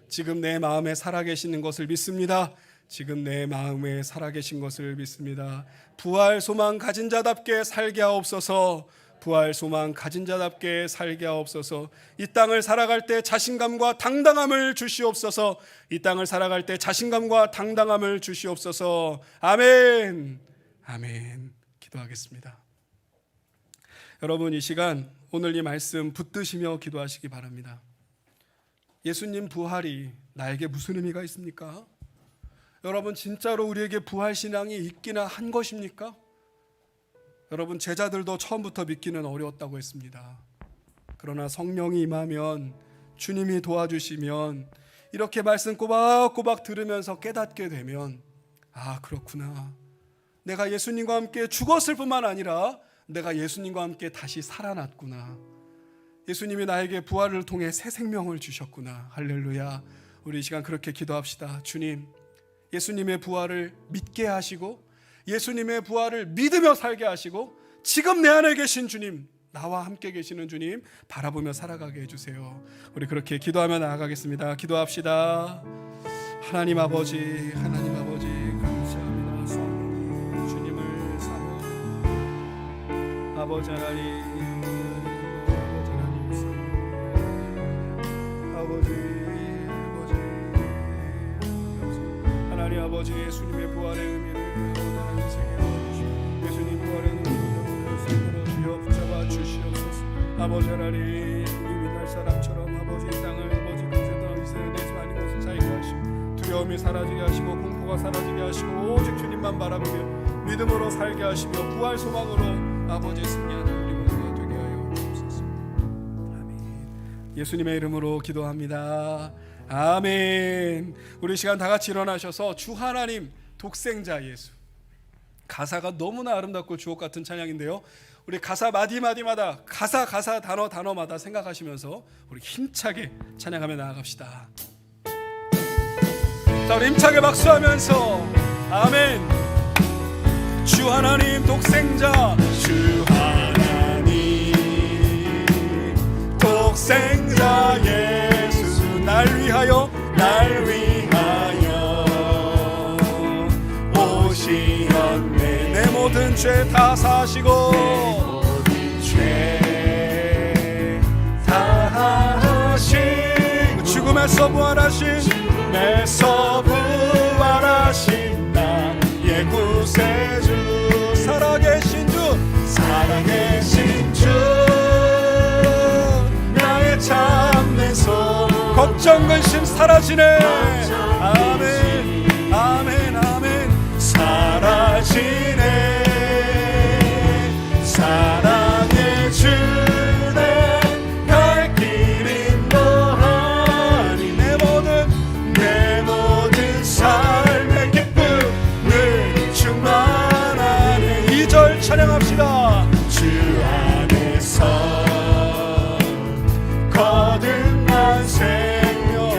지금 내 마음에 살아계시는 것을 믿습니다. 지금 내 마음에 살아계신 것을 믿습니다. 부활 소망 가진 자답게 살게 하옵소서. 부활 소망 가진 자답게 살게 하옵소서. 이 땅을 살아갈 때 자신감과 당당함을 주시옵소서. 이 땅을 살아갈 때 자신감과 당당함을 주시옵소서. 아멘. 아멘. 기도하겠습니다. 여러분, 이 시간 오늘 이 말씀 붙드시며 기도하시기 바랍니다. 예수님 부활이 나에게 무슨 의미가 있습니까? 여러분, 진짜로 우리에게 부활 신앙이 있기나 한 것입니까? 여러분, 제자들도 처음부터 믿기는 어려웠다고 했습니다. 그러나 성령이 임하면, 주님이 도와주시면, 이렇게 말씀 꼬박꼬박 들으면서 깨닫게 되면, 그렇구나. 내가 예수님과 함께 죽었을 뿐만 아니라 내가 예수님과 함께 다시 살아났구나. 예수님이 나에게 부활을 통해 새 생명을 주셨구나. 할렐루야. 우리 이 시간 그렇게 기도합시다. 주님, 예수님의 부활을 믿게 하시고 예수님의 부활을 믿으며 살게 하시고 지금 내 안에 계신 주님, 나와 함께 계시는 주님 바라보며 살아가게 해주세요. 우리 그렇게 기도하며 나아가겠습니다. 기도합시다. 하나님 아버지, 하나님 아버지 감사합니다. 주님을 사모하는 아버지 하나님, 아버지 하나님 사모하는 아버지 하나님 아버지, 예수님의 부활의 의미를 하나님 새겨주시고 예수님 부활의 의미를 손으로 주여 붙잡아 주시옵소서. 아버지 하나님, 이 옛날 사람처럼 아버지 이 땅을 아버지 금세도 이스라엘 내지 많은 것을 살게 하시고 두려움이 사라지게 하시고 공포가 사라지게 하시고 오직 주님만 바라보며 믿음으로 살게 하시며 부활 소망으로 아버지 승리하는 우리 모두가 되게 하여 주옵소서. 아멘. 예수님의 이름으로 기도합니다. 아멘. 우리 시간 다 같이 일어나셔서 주 하나님 독생자 예수, 가사가 너무나 아름답고 주옥 같은 찬양인데요, 우리 가사 마디마디마다 가사 단어마다 생각하시면서 우리 힘차게 찬양하며 나아갑시다. 자, 우리 힘차게 박수하면서 아멘. 주 하나님 독생자, 주 하나님 독생자 예수, 날 위하여 오시었네. 내 모든 죄 다 사시고 죽음에서 부활하신 나의 구세주, 살아계신 주 나의 참된 손, 걱정 근심 사라지네. 아멘 아멘 아멘. 사라지네. 사랑의 주네. 갈 길인 너하니 내 모든 삶의 기쁨을 충만하네. 2절 찬양합시다. 주 안에서 거듭난 생명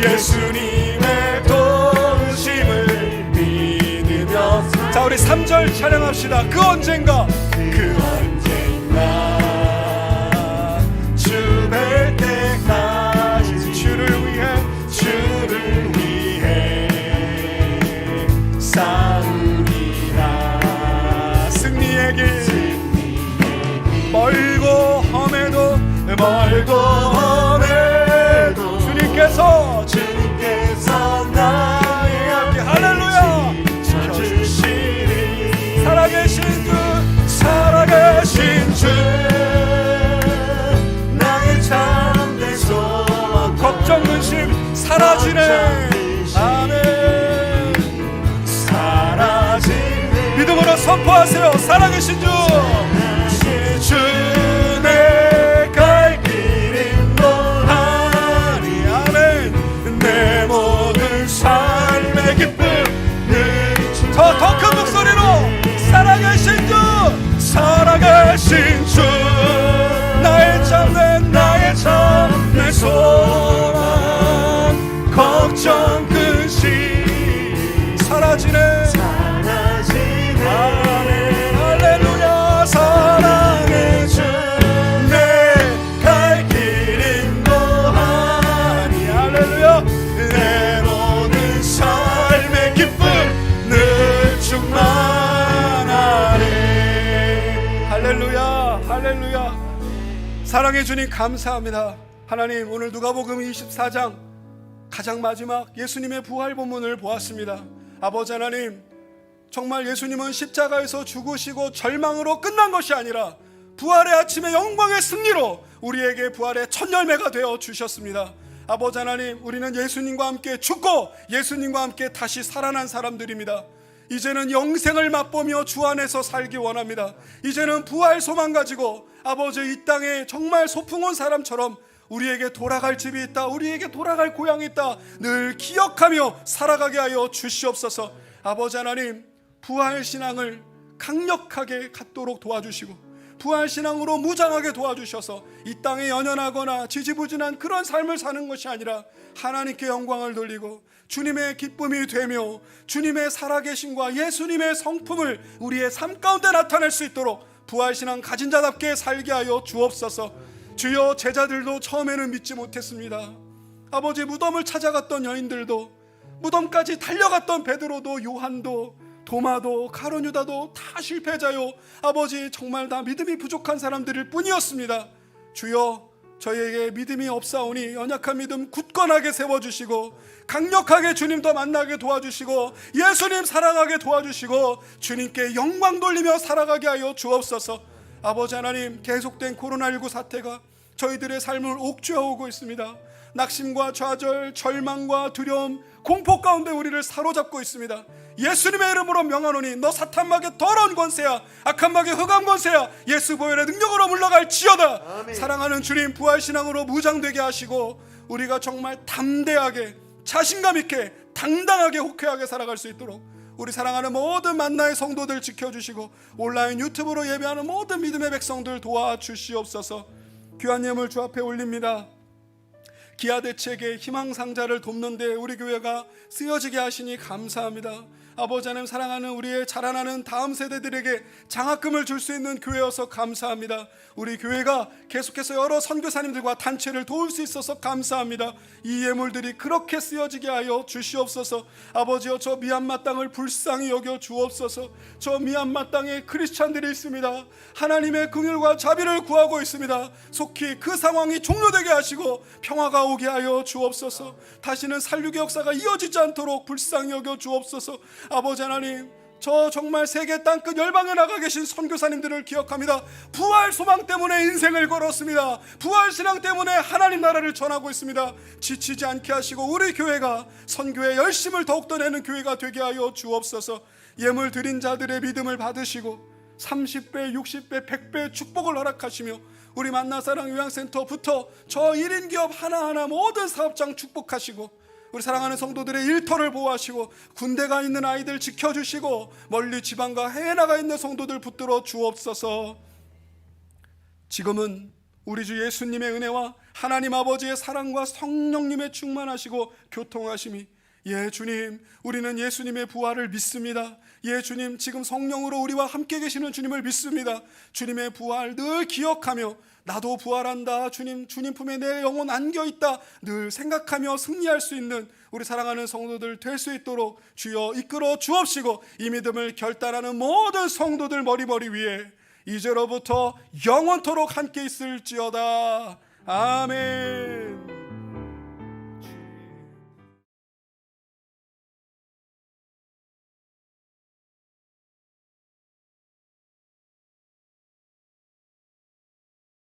예수님의 도우심을 믿으며. 자, 우리 3절 찬양합시다. 그 언젠가 주 뵐 때까지 주를 위해 싸우리라. 승리의 길 멀고 험해도 주님께서 나의 앞에 할렐루야 주시리. 살아계신 주 나의 참된 소망 걱정 근심 사라지네. 아멘. 사라지네. 믿음으로 선포하세요. 살아계신 주 내 갈 길 인도하니. 아멘. 내 모든 삶의 기쁨을 더 큰 목소리로 살아계신 주 나의 참된 소망 걱정 근심 사라지네. 아멘. 할렐루야. 사랑의 주 내 갈 길 인도하니. 할렐루야. 내 모든 삶의 기쁨 늘 충만하네. 할렐루야. 할렐루야. 사랑해 주님 감사합니다. 하나님, 오늘 누가복음 24장 가장 마지막 예수님의 부활 본문을 보았습니다. 아버지 하나님, 정말 예수님은 십자가에서 죽으시고 절망으로 끝난 것이 아니라 부활의 아침의 영광의 승리로 우리에게 부활의 첫 열매가 되어 주셨습니다. 아버지 하나님, 우리는 예수님과 함께 죽고 예수님과 함께 다시 살아난 사람들입니다. 이제는 영생을 맛보며 주 안에서 살기 원합니다. 이제는 부활 소망 가지고 아버지 이 땅에 정말 소풍 온 사람처럼 우리에게 돌아갈 집이 있다, 우리에게 돌아갈 고향이 있다 늘 기억하며 살아가게 하여 주시옵소서. 아버지 하나님, 부활신앙을 강력하게 갖도록 도와주시고 부활신앙으로 무장하게 도와주셔서 이 땅에 연연하거나 지지부진한 그런 삶을 사는 것이 아니라 하나님께 영광을 돌리고 주님의 기쁨이 되며 주님의 살아계심과 예수님의 성품을 우리의 삶 가운데 나타낼 수 있도록 부활신앙 가진 자답게 살게 하여 주옵소서. 주여, 제자들도 처음에는 믿지 못했습니다. 아버지, 무덤을 찾아갔던 여인들도, 무덤까지 달려갔던 베드로도, 요한도, 도마도, 가룟 유다도 다 실패자요, 아버지 정말 다 믿음이 부족한 사람들일 뿐이었습니다. 주여, 저희에게 믿음이 없사오니 연약한 믿음 굳건하게 세워주시고 강력하게 주님 더 만나게 도와주시고 예수님 사랑하게 도와주시고 주님께 영광 돌리며 살아가게 하여 주옵소서. 아버지 하나님, 계속된 코로나19 사태가 저희들의 삶을 옥죄어오고 있습니다. 낙심과 좌절, 절망과 두려움, 공포 가운데 우리를 사로잡고 있습니다. 예수님의 이름으로 명하노니 너 사탄마귀의 더러운 권세야, 악한 마귀의 흑암 권세야, 예수 보혈의 능력으로 물러갈지어다. 아멘. 사랑하는 주님, 부활신앙으로 무장되게 하시고 우리가 정말 담대하게, 자신감 있게, 당당하게, 호쾌하게 살아갈 수 있도록 우리 사랑하는 모든 만나의 성도들 지켜주시고 온라인 유튜브로 예배하는 모든 믿음의 백성들 도와주시옵소서. 귀한 예물 주 앞에 올립니다. 기아대책의 희망상자를 돕는데 우리 교회가 쓰여지게 하시니 감사합니다. 아버지 하나님, 사랑하는 우리의 자라나는 다음 세대들에게 장학금을 줄 수 있는 교회여서 감사합니다. 우리 교회가 계속해서 여러 선교사님들과 단체를 도울 수 있어서 감사합니다. 이 예물들이 그렇게 쓰여지게 하여 주시옵소서. 아버지여, 저 미얀마 땅을 불쌍히 여겨 주옵소서. 저 미얀마 땅에 크리스찬들이 있습니다. 하나님의 긍휼과 자비를 구하고 있습니다. 속히 그 상황이 종료되게 하시고 평화가 오게 하여 주옵소서. 다시는 살육의 역사가 이어지지 않도록 불쌍히 여겨 주옵소서. 아버지 하나님, 저 정말 세계 땅끝 열방에 나가 계신 선교사님들을 기억합니다. 부활 소망 때문에 인생을 걸었습니다. 부활 신앙 때문에 하나님 나라를 전하고 있습니다. 지치지 않게 하시고 우리 교회가 선교의 열심을 더욱더 내는 교회가 되게 하여 주옵소서. 예물 드린 자들의 믿음을 받으시고 30배, 60배, 100배 축복을 허락하시며 우리 만나사랑 요양센터부터 저 1인 기업 하나하나 모든 사업장 축복하시고 우리 사랑하는 성도들의 일터를 보호하시고 군대가 있는 아이들 지켜주시고 멀리 지방과 해외 나가 있는 성도들 붙들어 주옵소서. 지금은 우리 주 예수님의 은혜와 하나님 아버지의 사랑과 성령님의 충만하시고 교통하심이, 예 주님, 우리는 예수님의 부활을 믿습니다. 예 주님, 지금 성령으로 우리와 함께 계시는 주님을 믿습니다. 주님의 부활 늘 기억하며 나도 부활한다, 주님 품에 내 영혼 안겨있다 늘 생각하며 승리할 수 있는 우리 사랑하는 성도들 될 수 있도록 주여 이끌어 주옵시고, 이 믿음을 결단하는 모든 성도들 머리 위에 이제로부터 영원토록 함께 있을지어다. 아멘.